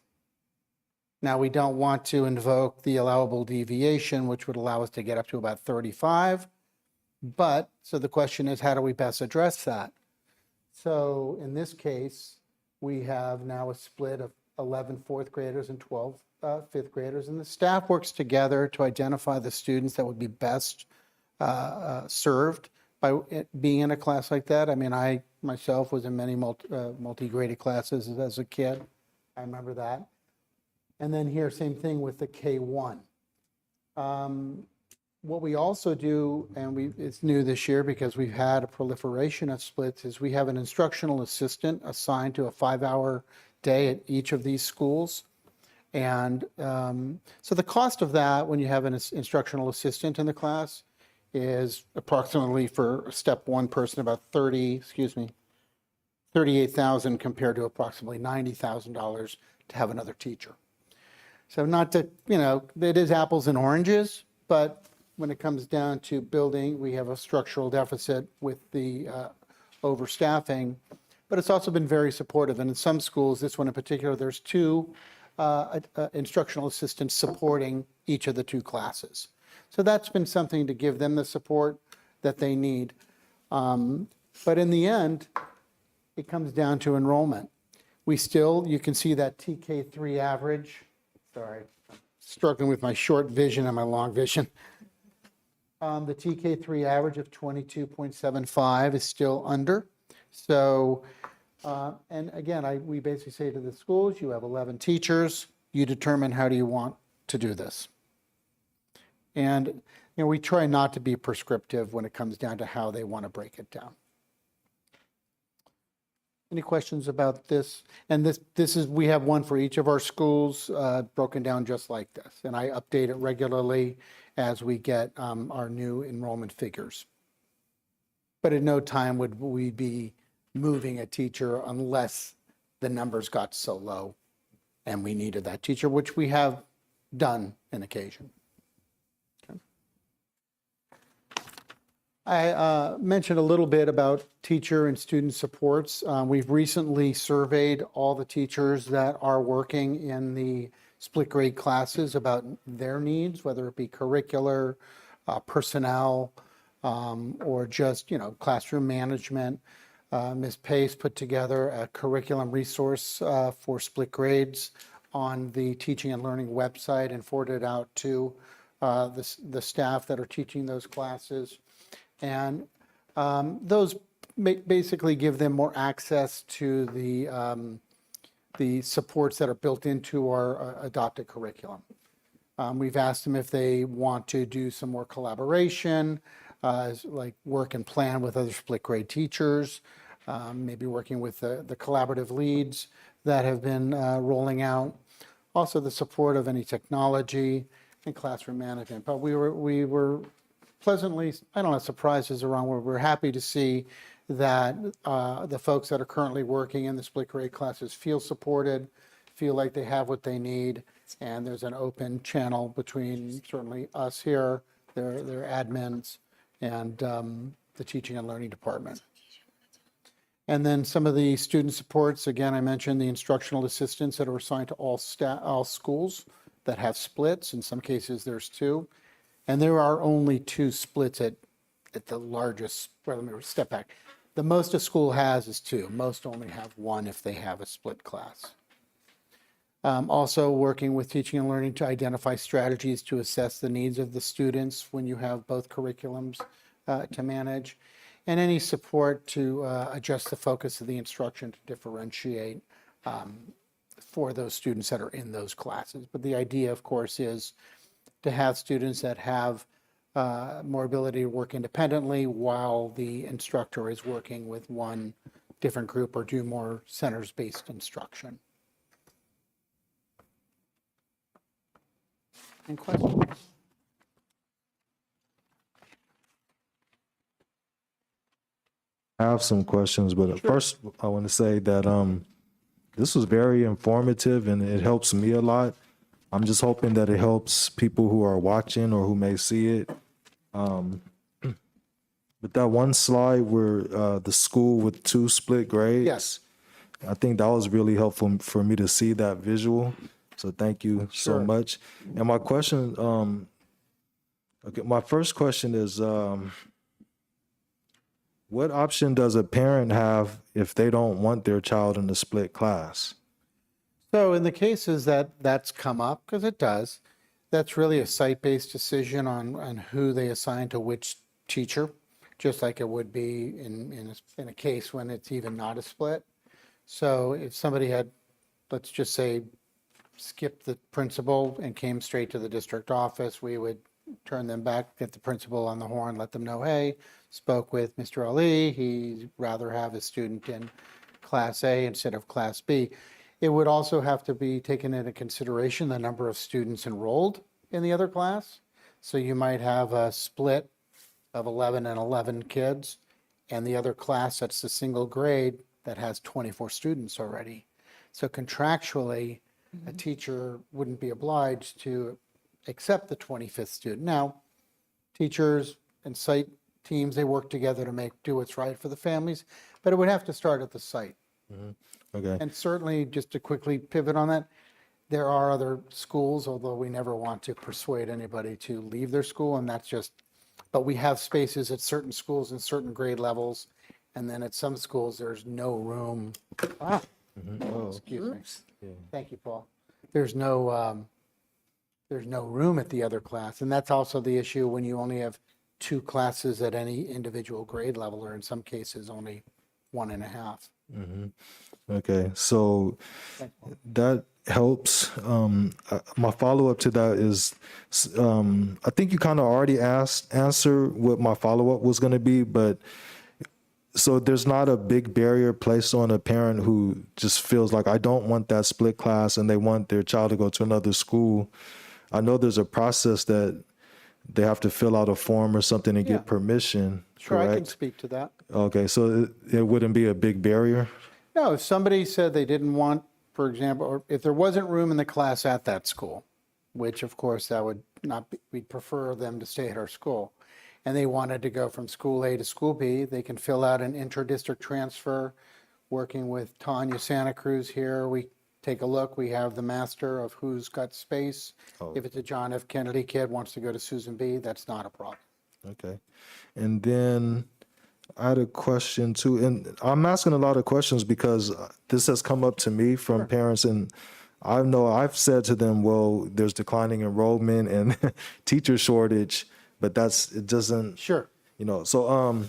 Now, we don't want to invoke the allowable deviation, which would allow us to get up to about 35. But, so the question is, how do we best address that? So in this case, we have now a split of 11 4th graders and 12 5th graders. And the staff works together to identify the students that would be best served by being in a class like that. I mean, I myself was in many multi-graded classes as a kid. I remember that. And then here, same thing with the K1. What we also do, and it's new this year because we've had a proliferation of splits, is we have an instructional assistant assigned to a 5-hour day at each of these schools. And so the cost of that, when you have an instructional assistant in the class, is approximately, for a step 1 person, about $38,000 compared to approximately $90,000 to have another teacher. So not to, it is apples and oranges, but when it comes down to building, we have a structural deficit with the overstaffing, but it's also been very supportive. And in some schools, this one in particular, there's 2 instructional assistants supporting each of the 2 classes. So that's been something to give them the support that they need. But in the end, it comes down to enrollment. You can see that TK3 average. Sorry, I'm struggling with my short vision and my long vision. The TK3 average of 22.75 is still under. So, and again, we basically say to the schools, you have 11 teachers, you determine how do you want to do this. And we try not to be prescriptive when it comes down to how they want to break it down. Any questions about this? And this is, we have one for each of our schools, broken down just like this. And I update it regularly as we get our new enrollment figures. But at no time would we be moving a teacher unless the numbers got so low and we needed that teacher, which we have done on occasion. I mentioned a little bit about teacher and student supports. We've recently surveyed all the teachers that are working in the split grade classes about their needs, whether it be curricular, personnel, or just, classroom management. Ms. Pace put together a curriculum resource for split grades on the Teaching and Learning website and forwarded it out to the staff that are teaching those classes. And those basically give them more access to the supports that are built into our adopted curriculum. We've asked them if they want to do some more collaboration, like work and plan with other split grade teachers, maybe working with the collaborative leads that have been rolling out. Also the support of any technology and classroom management. But we were pleasantly, I don't know, surprised is the wrong word. We're happy to see that the folks that are currently working in the split grade classes feel supported, feel like they have what they need, and there's an open channel between certainly us here, their admins, and the teaching and learning department. And then some of the student supports, again, I mentioned the instructional assistants that are assigned to all schools that have splits. In some cases, there's 2. And there are only 2 splits at the largest, well, let me step back. The most a school has is 2. Most only have 1 if they have a split class. Also working with teaching and learning to identify strategies to assess the needs of the students when you have both curriculums to manage, and any support to adjust the focus of the instruction to differentiate for those students that are in those classes. But the idea, of course, is to have students that have more ability to work independently while the instructor is working with one different group or do more centers-based instruction. Any questions? I have some questions, but first I want to say that this was very informative and it helps me a lot. I'm just hoping that it helps people who are watching or who may see it. But that one slide where the school with 2 split grades, Yes. I think that was really helpful for me to see that visual. So thank you so Sure. much. And my question, my first question is, what option does a parent have if they don't want their child in a split class? So in the cases that that's come up, because it does, that's really a site-based decision on who they assign to which teacher, just like it would be in a case when it's even not a split. So if somebody had, let's just say, skipped the principal and came straight to the district office, we would turn them back, get the principal on the horn, let them know, hey, spoke with Mr. Ali, he'd rather have his student in Class A instead of Class B. It would also have to be taken into consideration the number of students enrolled in the other class. So you might have a split of 11 and 11 kids, and the other class that's the single grade that has 24 students already. So contractually, a teacher wouldn't be obliged to accept the 25th student. Now, teachers and site teams, they work together to do what's right for the families, but it would have to start at the site. Okay. And certainly, just to quickly pivot on that, there are other schools, although we never want to persuade anybody to leave their school, and that's just, but we have spaces at certain schools and certain grade levels, and then at some schools, there's no room. Excuse me. Thank you, Paul. There's no room at the other class, and that's also the issue when you only have 2 classes at any individual grade level, or in some cases, only 1.5. Okay, so that helps. My follow-up to that is, I think you kind of already answer what my follow-up was going to be, but so there's not a big barrier placed on a parent who just feels like, I don't want that split class and they want their child to go to another school. I know there's a process that they have to fill out a form or something and get permission, Sure, I can correct? speak to that. Okay, so it wouldn't be a big barrier? No, if somebody said they didn't want, for example, or if there wasn't room in the class at that school, which of course that would not be, we'd prefer them to stay at our school. and they wanted to go from school A to school B, they can fill out an inter-district transfer. Working with Tanya Santa Cruz here, we take a look, we have the master of who's got space. If it's a John F. Kennedy kid wants to go to Susan B., that's not a problem. Okay. And then I had a question too, and I'm asking a lot of questions because this has come up to me from parents, and I know I've said to them, well, there's declining enrollment and teacher shortage, but it doesn't, Sure. so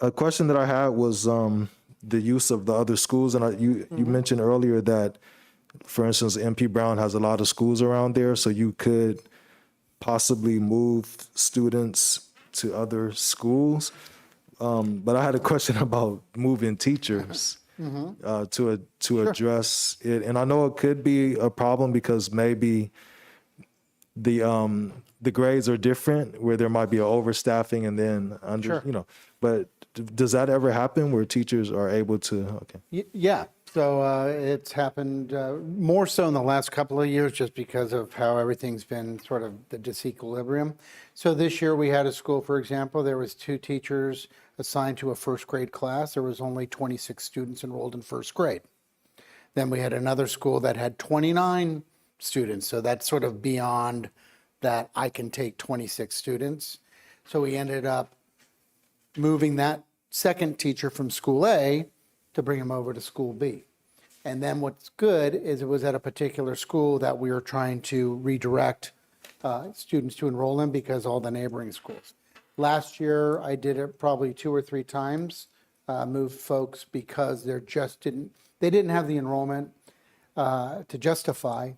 a question that I had was the use of the other schools, and you mentioned earlier that, for instance, MP Brown has a lot of schools around there, so you could possibly move students to other schools. But I had a question about moving teachers to address it, and I know it could be a problem because maybe the grades are different, where there might be an overstaffing and then under, but does that ever happen where teachers are able to? Okay. Yeah, so it's happened more so in the last couple of years just because of how everything's been sort of the disequilibrium. So this year we had a school, for example, there was 2 teachers assigned to a first grade class. There was only 26 students enrolled in first grade. Then we had another school that had 29 students. So that's sort of beyond that I can take 26 students. So we ended up moving that second teacher from school A to bring him over to school B. And then what's good is it was at a particular school that we were trying to redirect students to enroll in because all the neighboring schools. Last year, I did it probably 2 or 3 times, moved folks because they didn't have the enrollment to justify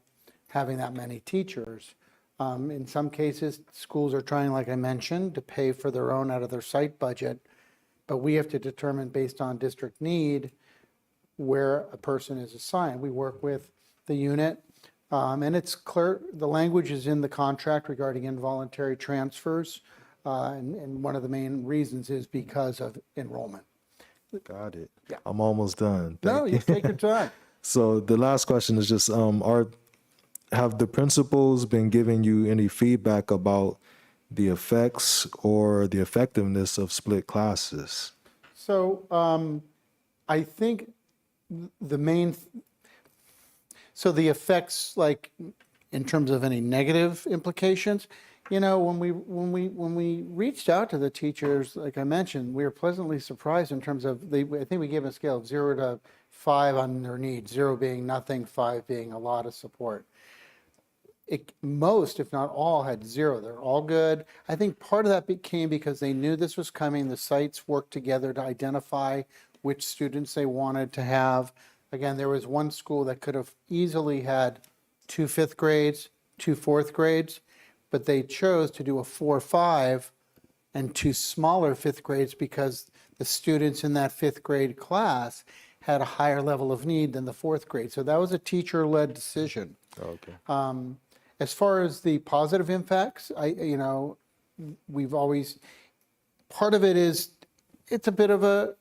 having that many teachers. In some cases, schools are trying, like I mentioned, to pay for their own out of their site budget, but we have to determine based on district need where a person is assigned. We work with the unit, and it's clear, the language is in the contract regarding involuntary transfers, and one of the main reasons is because of enrollment. Got it. Yeah. I'm almost done. No, you take your time. So the last question is just, have the principals been giving you any feedback about the effects or the effectiveness of split classes? So I think the effects, like in terms of any negative implications, when we reached out to the teachers, like I mentioned, we were pleasantly surprised in terms of I think we gave a scale of 0 to 5 on their needs, 0 being nothing, 5 being a lot of support. Most, if not all, had 0. They're all good. I think part of that came because they knew this was coming. The sites worked together to identify which students they wanted to have. Again, there was one school that could have easily had 2 5th grades, 2 4th grades, but they chose to do a 4-5 and 2 smaller 5th grades because the students in that 5th grade class had a higher level of need than the 4th grade. So that was a teacher-led decision. Okay. As far as the positive impacts, we've always, part of it is, it's a bit of a,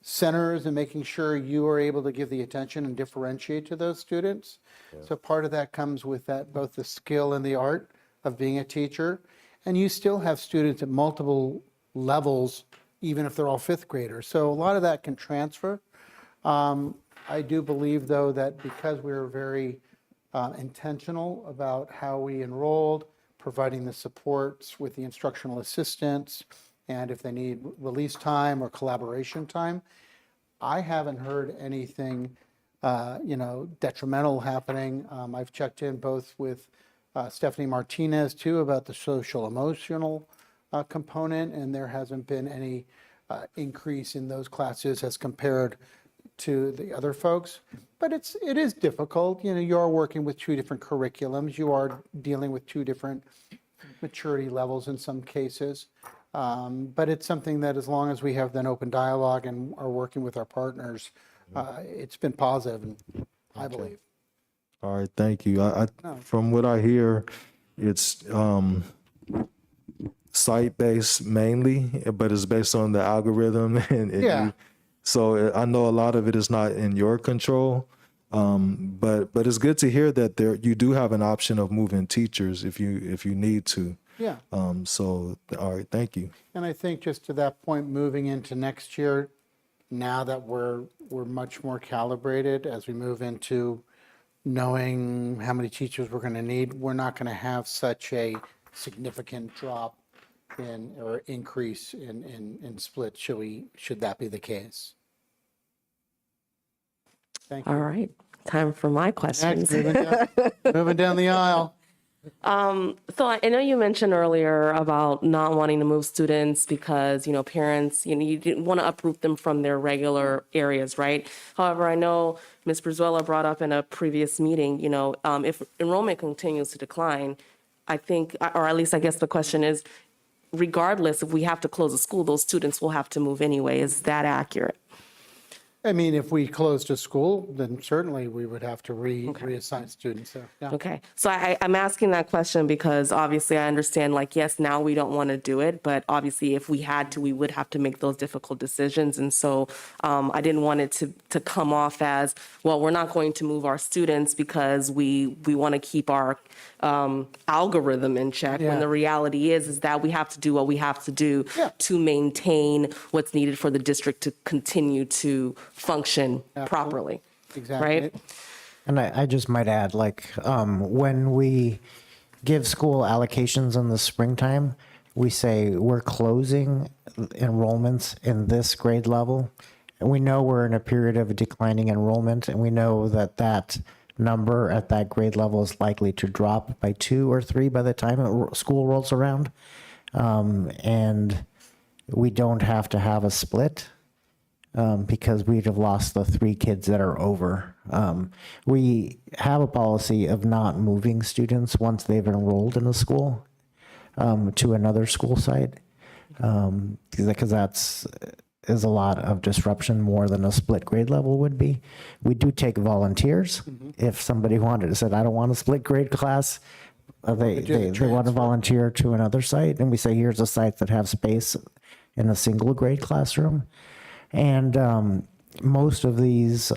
centers and making sure you are able to give the attention and differentiate to those students. Yeah. So part of that comes with that, both the skill and the art of being a teacher. And you still have students at multiple levels, even if they're all 5th graders. So a lot of that can transfer. I do believe, though, that because we were very intentional about how we enrolled, providing the supports with the instructional assistants, and if they need release time or collaboration time, I haven't heard anything, detrimental happening. I've checked in both with Stephanie Martinez, too, about the social emotional component, and there hasn't been any increase in those classes as compared to the other folks. But it is difficult. You are working with 2 different curriculums. You are dealing with 2 different maturity levels in some cases. But it's something that, as long as we have an open dialogue and are working with our partners, it's been positive, I believe. All right, thank you. From what I hear, it's site-based mainly, but it's based on the algorithm. So I know a lot of it is not in your control, but it's good to hear that you do have an option of moving teachers if you need to. Yeah. So, all right, thank you. And I think just to that point, moving into next year, now that we're much more calibrated as we move into knowing how many teachers we're going to need, we're not going to have such a significant drop in or increase in splits. Should that be the case? Thank All you. right, time for my questions. Next, moving down the aisle. So I know you mentioned earlier about not wanting to move students because, parents, you didn't want to uproot them from their regular areas, right? However, I know Ms. Brizuela brought up in a previous meeting, if enrollment continues to decline, I think, or at least I guess the question is, regardless, if we have to close a school, those students will have to move anyway. Is that accurate? I mean, if we closed a school, then certainly we would have to reassign students there. Yeah. Okay, so I'm asking that question because obviously I understand, like, yes, now we don't want to do it, but obviously if we had to, we would have to make those difficult decisions. And so I didn't want it to come off as, well, we're not going to move our students because we want to keep our algorithm in check, when Yeah. the reality is that we have to do what we have to do Yeah. to maintain what's needed for the district to continue to function properly. Exactly. Right? And I just might add, like, when we give school allocations in the springtime, we say we're closing enrollments in this grade level. And we know we're in a period of declining enrollment, and we know that that number at that grade level is likely to drop by 2 or 3 by the time school rolls around. And we don't have to have a split. Because we'd have lost the 3 kids that are over. We have a policy of not moving students once they've enrolled in a school to another school site, because that's is a lot of disruption, more than a split grade level would be. We do take volunteers. If somebody said, I don't want a split grade class, they want to volunteer to another site, and we say, here's a site that have space in a single grade classroom. And most of these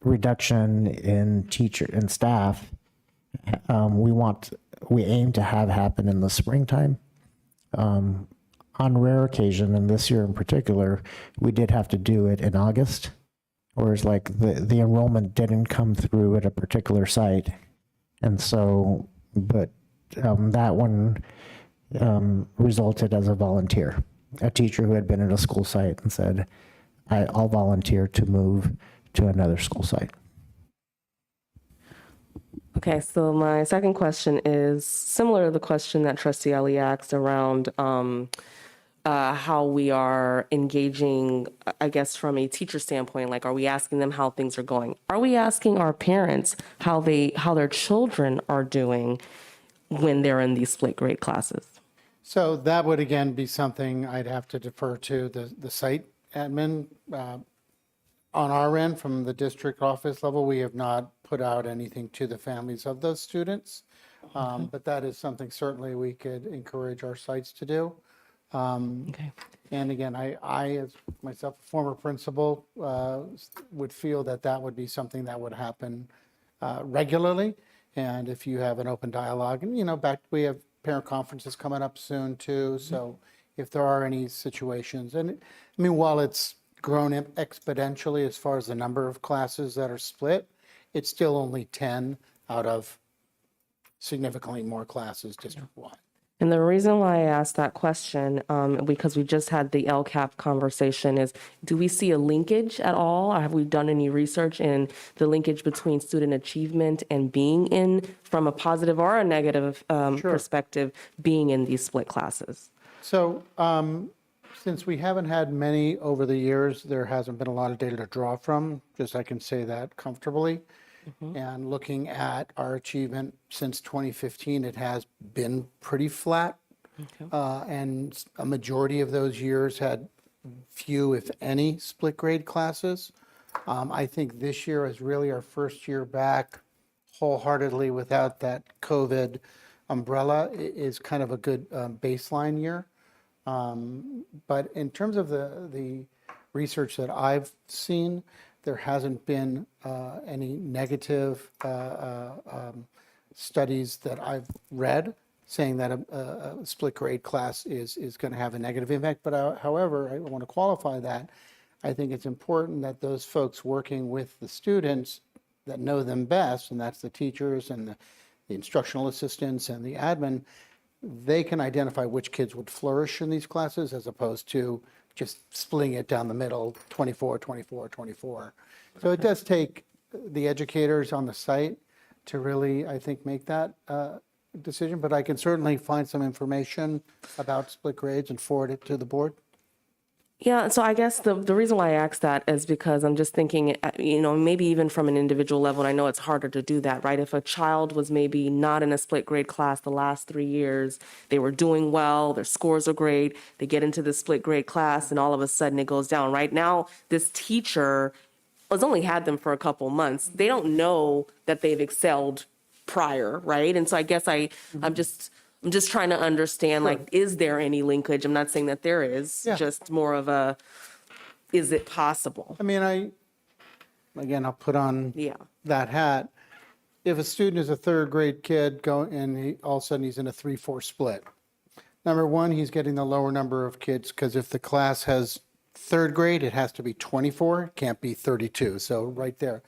reduction in teacher and staff, we aim to have happen in the springtime. On rare occasion, and this year in particular, we did have to do it in August, whereas like the enrollment didn't come through at a particular site, and so, but that one resulted as a volunteer. A teacher who had been at a school site and said, I'll volunteer to move to another school site. Okay, so my second question is similar to the question that Trustee Ali asked around how we are engaging, I guess, from a teacher standpoint. Like, are we asking them how things are going? Are we asking our parents how their children are doing when they're in these split grade classes? So that would again be something I'd have to defer to the site admin. On our end, from the district office level, we have not put out anything to the families of those students. But that is something certainly we could encourage our sites to do. Okay. And again, I as myself, a former principal, would feel that would be something that would happen regularly. And if you have an open dialogue, and we have parent conferences coming up soon too. So if there are any situations, and I mean, while it's grown exponentially as far as the number of classes that are split, it's still only 10 out of significantly more classes district-wide. And the reason why I asked that question, because we just had the LCAP conversation, is do we see a linkage at all? Or have we done any research in the linkage between student achievement and being in, from a positive or a negative perspective, being in these split classes? So since we haven't had many over the years, there hasn't been a lot of data to draw from, just I can say that comfortably. And looking at our achievement since 2015, it has been pretty flat. And a majority of those years had few, if any, split grade classes. I think this year is really our first year back wholeheartedly without that COVID umbrella. Is kind of a good baseline year. But in terms of the research that I've seen, there hasn't been any negative studies that I've read saying that a split grade class is going to have a negative impact. But however, I want to qualify that. I think it's important that those folks working with the students that know them best, and that's the teachers and the instructional assistants and the admin, they can identify which kids would flourish in these classes as opposed to just splitting it down the middle, 24, 24, 24. So it does take the educators on the site to really, I think, make that decision, but I can certainly find some information about split grades and forward it to the board. Yeah, so I guess the reason why I asked that is because I'm just thinking, maybe even from an individual level, and I know it's harder to do that, right? If a child was maybe not in a split grade class the last 3 years, they were doing well, their scores are great, they get into the split grade class, and all of a sudden it goes down. Right now, this teacher has only had them for a couple months. They don't know that they've excelled prior, right? And so I guess I'm just trying to understand, like, is there any linkage? I'm not saying that there is, Yeah. just more of a, is it possible? I mean, again, I'll put on Yeah. that hat. If a student is a third grade kid and all of a sudden he's in a 3-4 split, number one, he's getting the lower number of kids because if the class has third grade, it has to be 24, it can't be 32. So right there.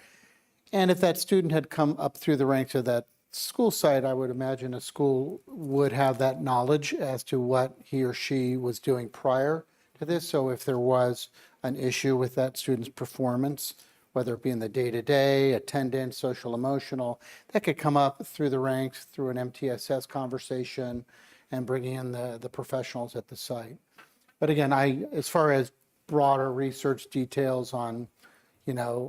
And if that student had come up through the ranks of that school site, I would imagine a school would have that knowledge as to what he or she was doing prior to this. So if there was an issue with that student's performance, whether it be in the day-to-day, attendance, social, emotional, that could come up through the ranks, through an MTSS conversation, and bringing in the professionals at the site. But again, as far as broader research details on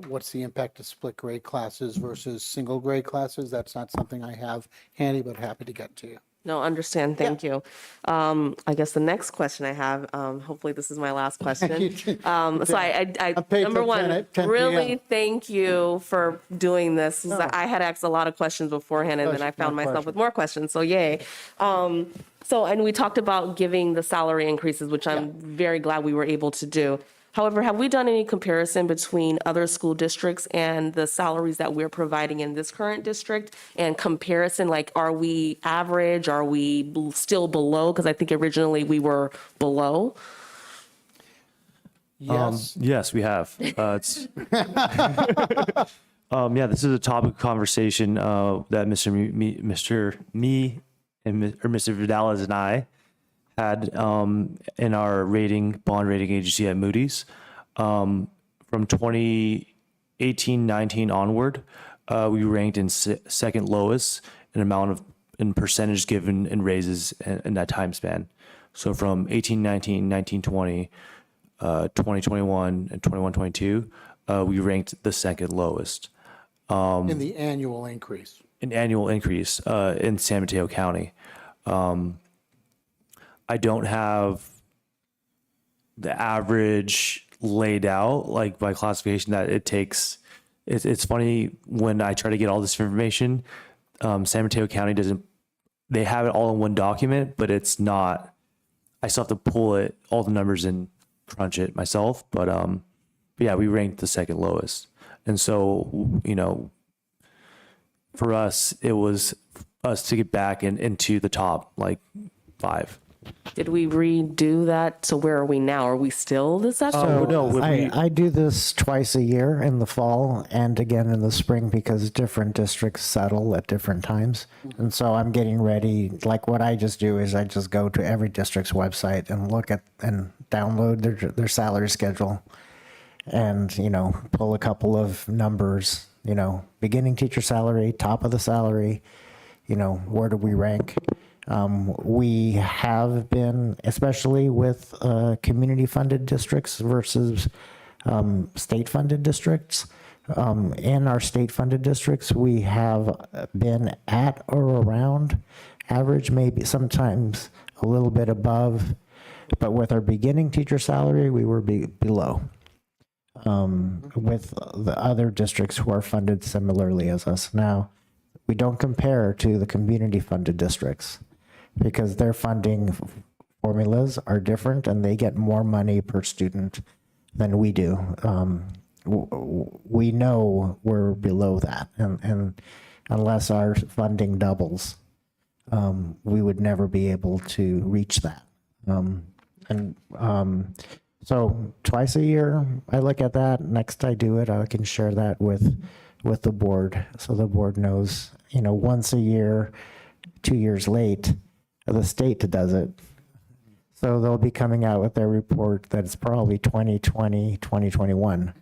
what's the impact of split grade classes versus single grade classes? That's not something I have handy, but happy to get to you. No, understand. Thank you. I guess the next question I have, hopefully this is my last question. So I paid number till 10 one, at 10 really p.m. thank you for doing this. I had asked a lot of questions beforehand, and then I found My myself pleasure. with more questions. So yay. And we talked about giving the salary increases, which I'm very glad we were able to do. However, have we done any comparison between other school districts and the salaries that we're providing in this current district, and comparison, like, are we average? Are we still below? Because I think originally we were below. Yes. Yes, we have. This is a topic of conversation that Mr. Vidales and I had in our bond rating agency at Moody's. From 2018-19 onward, we ranked in second lowest in percentage given in raises in that time span. So from 18-19, 19-20, 2021, and 21-22, we ranked the second lowest. In the annual increase. An annual increase in San Mateo County. I don't have the average laid out, like, by classification that it takes. It's funny when I try to get all this information, San Mateo County they have it all in one document, but it's not, I still have to pull all the numbers and crunch it myself. But yeah, we ranked the second lowest. And so, for us, it was us to get back into the top, like, 5. Did we redo that? So where are we now? Are we still the second? Oh, no. I do this twice a year in the fall and again in the spring because different districts settle at different times. And so I'm getting ready. Like, what I just do is I just go to every district's website and look at and download their salary schedule and, pull a couple of numbers, beginning teacher salary, top of the salary, where do we rank? We have been, especially with community-funded districts versus state-funded districts. In our state-funded districts, we have been at or around average, maybe sometimes a little bit above. But with our beginning teacher salary, we were below. With the other districts who are funded similarly as us. Now, we don't compare to the community-funded districts, because their funding formulas are different and they get more money per student than we do. We know we're below that, and unless our funding doubles, we would never be able to reach that. So twice a year, I look at that. Next I do it, I can share that with the board, so the board knows, once a year, 2 years late, the state does it. So they'll be coming out with their report that it's probably 2020, 2021,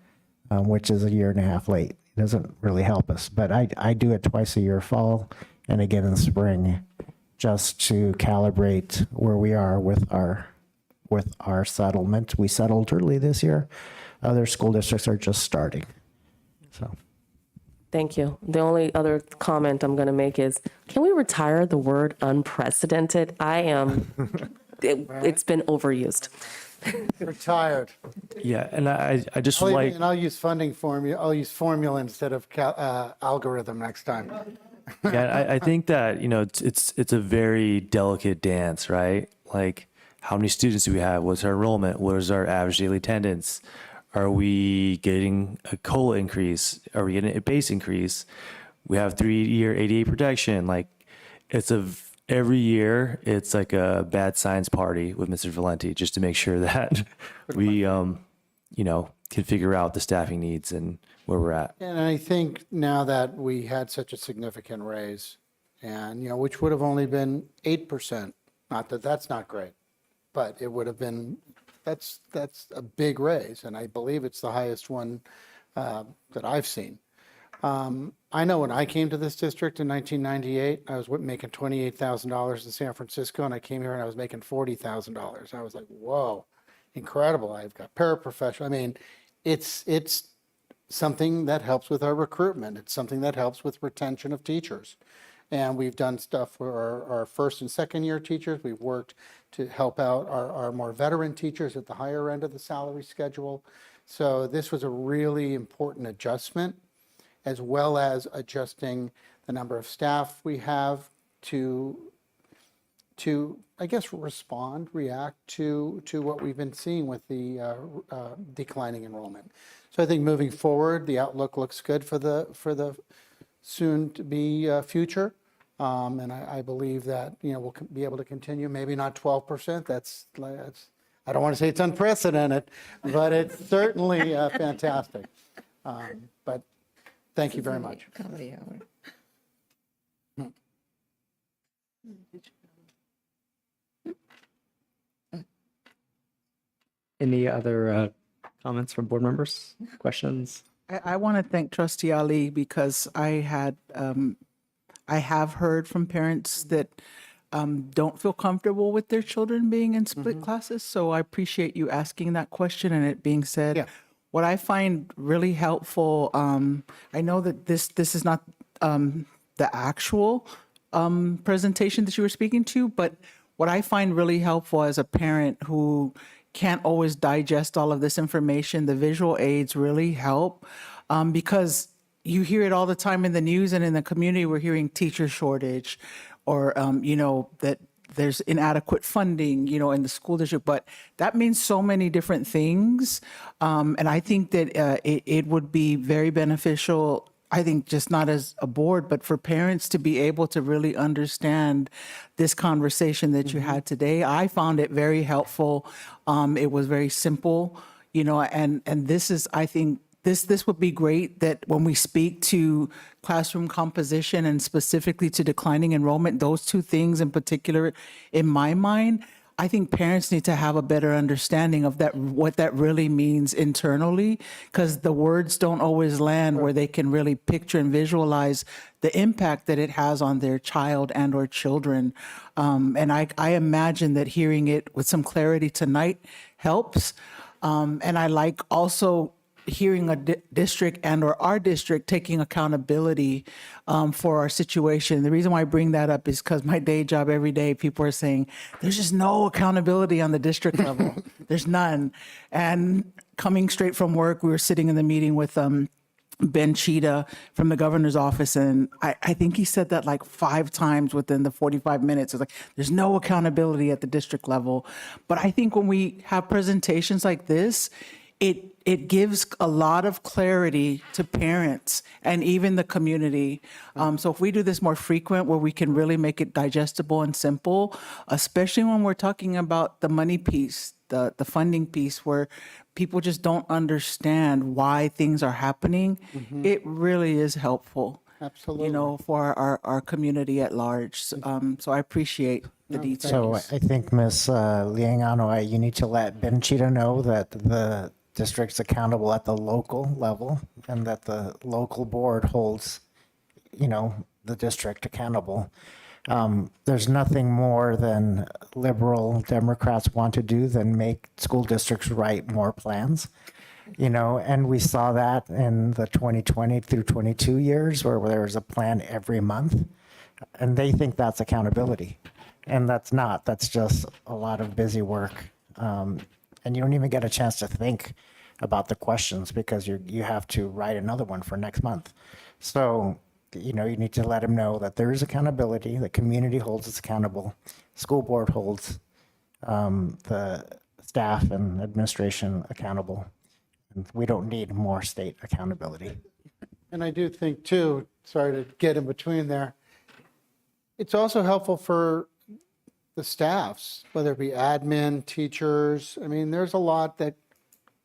which is a year and a half late. It doesn't really help us, but I do it twice a year, fall and again in spring, just to calibrate where we are with our settlement. We settled early this year. Other school districts are just starting. So. Thank you. The only other comment I'm going to make is, can we retire the word unprecedented? It's been overused. Retired. Yeah, and I just I'll like, even- and I'll use funding formula. I'll use formula instead of algorithm next time. yeah, I think that, it's a very delicate dance, right? Like, how many students do we have? What's our enrollment? What is our average daily attendance? Are we getting a COLA increase? Are we getting a base increase? We have 3-year ADA protection. Like, every year, it's like a bad science party with Mr. Valenti, just to make sure that we, can figure out the staffing needs and where we're at. And I think now that we had such a significant raise, and, which would have only been 8%, not that that's not great, but it would have been, that's a big raise, and I believe it's the highest one that I've seen. I know when I came to this district in 1998, I was making $28,000 in San Francisco, and I came here and I was making $40,000. I was like, whoa, incredible. I've got paraprofessional. I mean, it's something that helps with our recruitment. It's something that helps with retention of teachers. And we've done stuff for our first and second year teachers. We've worked to help out our more veteran teachers at the higher end of the salary schedule. So this was a really important adjustment, as well as adjusting the number of staff we have to I guess, react to what we've been seeing with the declining enrollment. So I think moving forward, the outlook looks good for the soon-to-be future. And I believe that, we'll be able to continue, maybe not 12%. That's I don't want to say it's unprecedented, but it's certainly fantastic. But thank you very much. Any other comments from board members, questions? I want to thank Trustee Ali because I have heard from parents that don't feel comfortable with their children being in split classes. So I appreciate you asking that question and it being said. Yeah. What I find really helpful, I know that this is not the actual presentation that you were speaking to, but what I find really helpful as a parent who can't always digest all of this information, the visual aids really help because you hear it all the time in the news and in the community. We're hearing teacher shortage or, that there's inadequate funding, in the school district, but that means so many different things. And I think that it would be very beneficial, I think just not as a board, but for parents to be able to really understand this conversation that you had today. I found it very helpful. It was very simple, and this is, I think, this would be great that when we speak to classroom composition and specifically to declining enrollment, those two things in particular, in my mind, I think parents need to have a better understanding of that, what that really means internally, because the words don't always land where they can really picture and visualize the impact that it has on their child and or children. And I imagine that hearing it with some clarity tonight helps. And I like also hearing a district and or our district taking accountability for our situation. The reason why I bring that up is because my day job every day, people are saying, there's just no accountability on the district level. There's none. And coming straight from work, we were sitting in the meeting with Ben Cheetah from the governor's office. And I think he said that like 5 times within the 45 minutes. It's like, there's no accountability at the district level. But I think when we have presentations like this, it gives a lot of clarity to parents and even the community. So if we do this more frequent, where we can really make it digestible and simple, especially when we're talking about the money piece, the funding piece, where people just don't understand why things are happening, it really is helpful. Absolutely. You know, for our community at large. So I appreciate the So details. I think Ms. Liangano, you need to let Benchita know that the district's accountable at the local level and that the local board holds, the district accountable. There's nothing more than liberal Democrats want to do than make school districts write more plans. And we saw that in the 2020 through 22 years where there was a plan every month, and they think that's accountability. And that's not, that's just a lot of busy work. And you don't even get a chance to think about the questions because you have to write another one for next month. So, you need to let them know that there is accountability, the community holds us accountable, school board holds the staff and administration accountable. And we don't need more state accountability. And I do think too, sorry to get in between there, it's also helpful for the staffs, whether it be admin, teachers. I mean, there's a lot that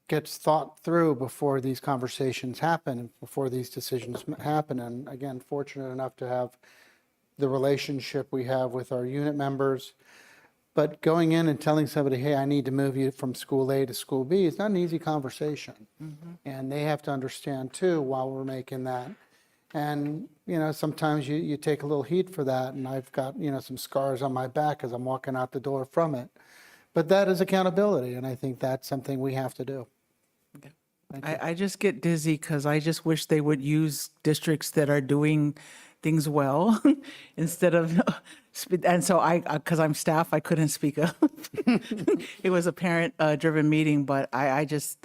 gets thought through before these conversations happen and before these decisions happen. And again, fortunate enough to have the relationship we have with our unit members. But going in and telling somebody, hey, I need to move you from school A to school B is not an easy conversation. And they have to understand too while we're making that. And, sometimes you take a little heat for that. And I've got, some scars on my back as I'm walking out the door from it. But that is accountability. And I think that's something we have to do. I just get dizzy because I just wish they would use districts that are doing things well instead of, and so because I'm staff, I couldn't speak up. It was a parent-driven meeting, but I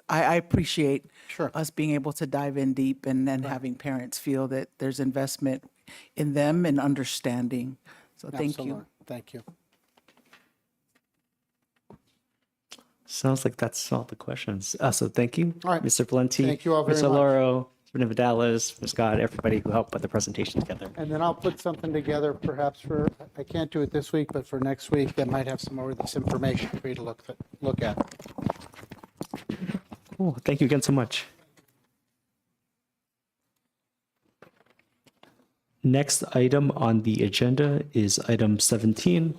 appreciate us being able to dive in deep and then having parents feel that there's investment in them and understanding. So thank you. Absolutely. Thank you. Sounds like that's all the questions. So thank you, All right. Mr. Valenti. Thank you all very Mr. much. Lauro, Mr. Vidales, Ms. Scott, everybody who helped put the presentation together. And then I'll put something together perhaps I can't do it this week, but for next week, that might have some more of this information for you to look at. Cool. Thank you again so much. Next item on the agenda is item 17,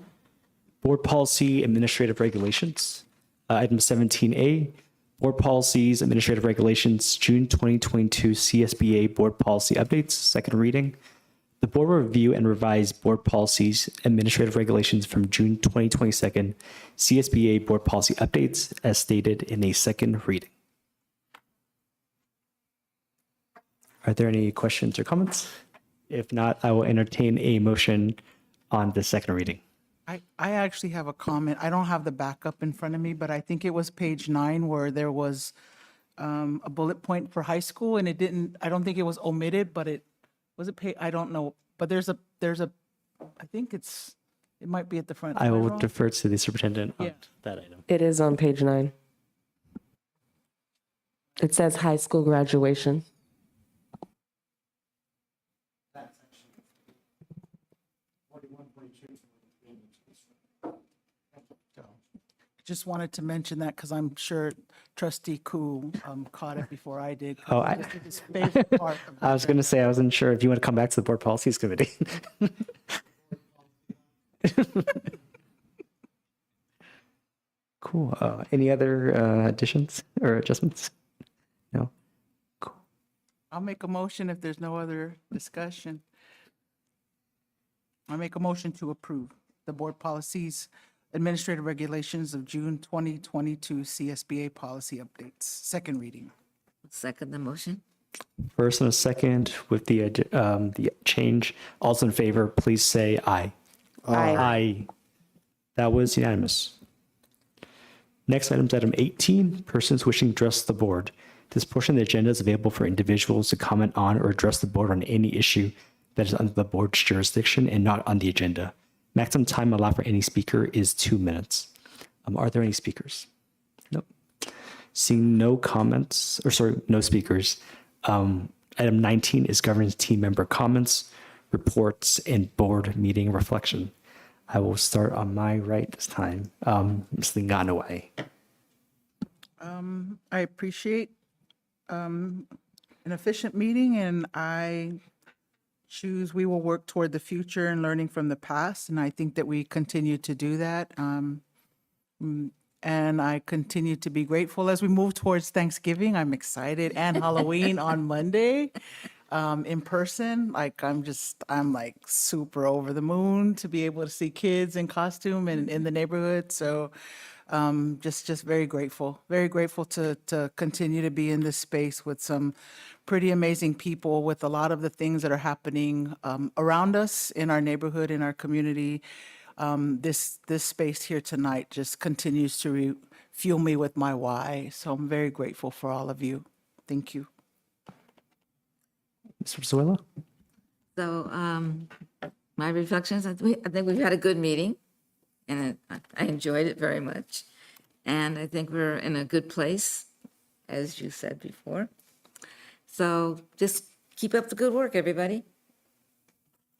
Board Policy Administrative Regulations. Item 17A, Board Policies Administrative Regulations, June 2022 CSBA Board Policy Updates, second reading. The board will review and revise Board Policies Administrative Regulations from June 2022 CSBA Board Policy Updates as stated in a second reading. Are there any questions or comments? If not, I will entertain a motion on the second reading. I actually have a comment. I don't have the backup in front of me, but I think it was page 9 where there was a bullet point for high school and I don't think it was omitted, but I don't know. But there's a, I think it might be at the front. I Am will wrong? defer to the superintendent on Yeah. that item. It is on page 9. It says high school graduation. Just wanted to mention that because I'm sure Trustee Koo caught it before I did. Oh, This is his favorite part of the I was going to say, I wasn't sure if you want to come back to the Board Policies Committee. Cool. Any other additions or adjustments? No? Cool. I'll make a motion if there's no other discussion. I make a motion to approve the board policies, administrative regulations of June 2022 CSBA policy updates. Second reading. Second the motion? First and a second with the change. All's in favor, please say aye. Aye. Aye. That was unanimous. Next item is item 18, persons wishing to address the board. This portion of the agenda is available for individuals to comment on or address the board on any issue that is under the board's jurisdiction and not on the agenda. Maximum time allowed for any speaker is 2 minutes. Are there any speakers? Nope. Seeing no comments, no speakers. Item 19 is governance team member comments, reports, and board meeting reflection. I will start on my right this time. Ms. Linganaway. I appreciate an efficient meeting, and we will work toward the future and learning from the past, and I think that we continue to do that. And I continue to be grateful as we move towards Thanksgiving. I'm excited, and Halloween on Monday in person. Like I'm like super over the moon to be able to see kids in costume and in the neighborhood. So just very grateful to continue to be in this space with some pretty amazing people, with a lot of the things that are happening around us in our neighborhood, in our community. This space here tonight just continues to fuel me with my why. So I'm very grateful for all of you. Thank you. Mr. Zoila? So my reflections, I think we've had a good meeting, and I enjoyed it very much. And I think we're in a good place, as you said before. So just keep up the good work, everybody,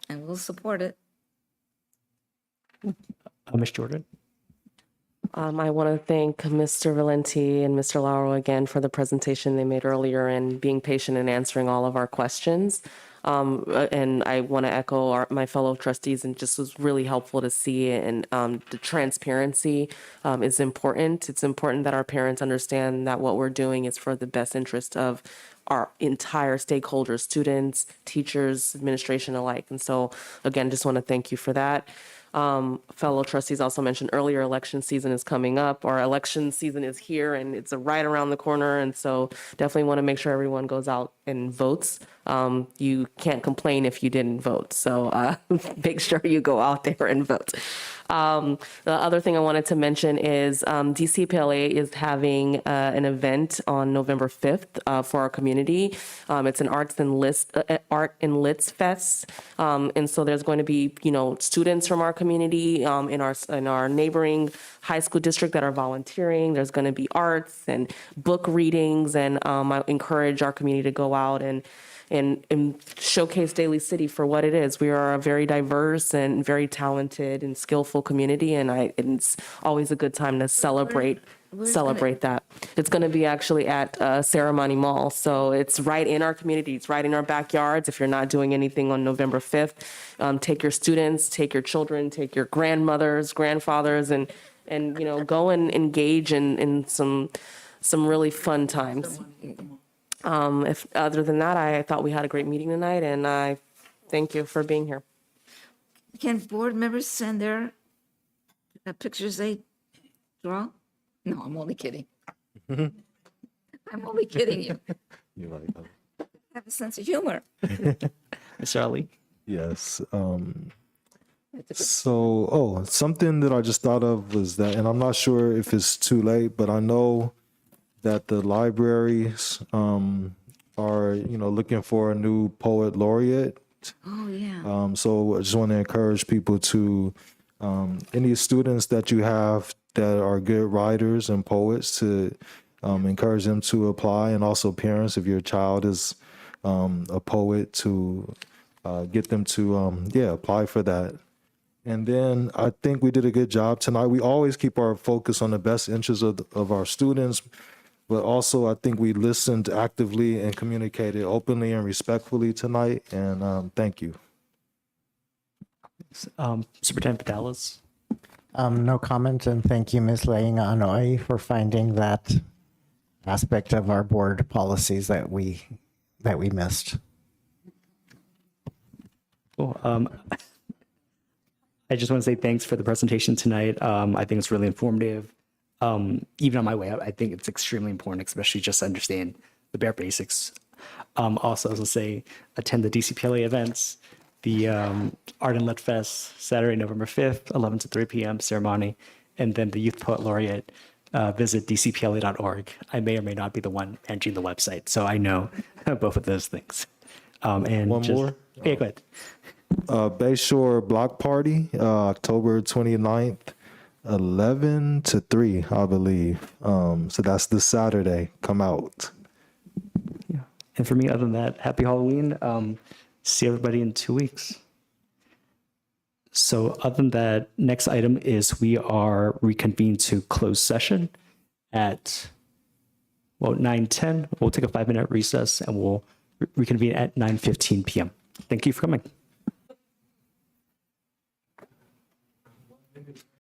and we'll support it. Ms. Jordan? I want to thank Mr. Valenti and Mr. Lauro again for the presentation they made earlier and being patient and answering all of our questions. And I want to echo my fellow trustees, and just was really helpful to see. And the transparency is important. It's important that our parents understand that what we're doing is for the best interest of our entire stakeholders, students, teachers, administration alike. And so, again, just want to thank you for that. Fellow trustees also mentioned earlier, election season is coming up. Our election season is here, and it's right around the corner. And so definitely want to make sure everyone goes out and votes. You can't complain if you didn't vote. So make sure you go out there and vote. The other thing I wanted to mention is DCPLA is having an event on November 5th for our community. It's an Art and Lits Fest. And so there's going to be, students from our community in our neighboring high school district that are volunteering. There's going to be arts and book readings, and I encourage our community to go out and showcase Daly City for what it is. We are a very diverse and very talented and skillful community, and it's always a good time to celebrate that. It's going to be actually at Ceremony Mall, so it's right in our community. It's right in our backyards. If you're not doing anything on November 5th, take your students, take your children, take your grandmothers, grandfathers, and go and engage in some really fun times. If other than that, I thought we had a great meeting tonight, and I thank you for being here. Can board members send their pictures they draw? No, I'm only kidding. I'm only kidding you. You're right. Have a sense of humor. Mr. Ali? Yes. So, something that I just thought of was that, and I'm not sure if it's too late, but I know that the libraries are, looking for a new poet laureate. Oh, yeah. So I just want to encourage people to, any students that you have that are good writers and poets, to encourage them to apply, and also parents, if your child is a poet, to get them to, apply for that. And then I think we did a good job tonight. We always keep our focus on the best interests of our students, but also I think we listened actively and communicated openly and respectfully tonight. And thank you. Superintendent Vitalis? No comment, and thank you, Ms. Leing-Anoi, for finding that aspect of our board policies that we missed. Cool. I just want to say thanks for the presentation tonight. I think it's really informative. Even on my way out, I think it's extremely important, especially just to understand the bare basics. Also, as I say, attend the DCPLA events, the Art and Lit Fest, Saturday, November 5th, 11 to 3 p.m. ceremony, and then the Youth Poet Laureate. Visit dcpla.org. I may or may not be the one managing the website, so I know both of those things. And One more? Yeah, go ahead. Bayshore Block Party, October 29th, 11 to 3, I believe. So that's this Saturday. Come out. Yeah. And for me, other than that, happy Halloween. See everybody in 2 weeks. So other than that, next item is we are reconvened to closed session at, 9:10. We'll take a 5-minute recess and we'll reconvene at 9:15 p.m. Thank you for coming.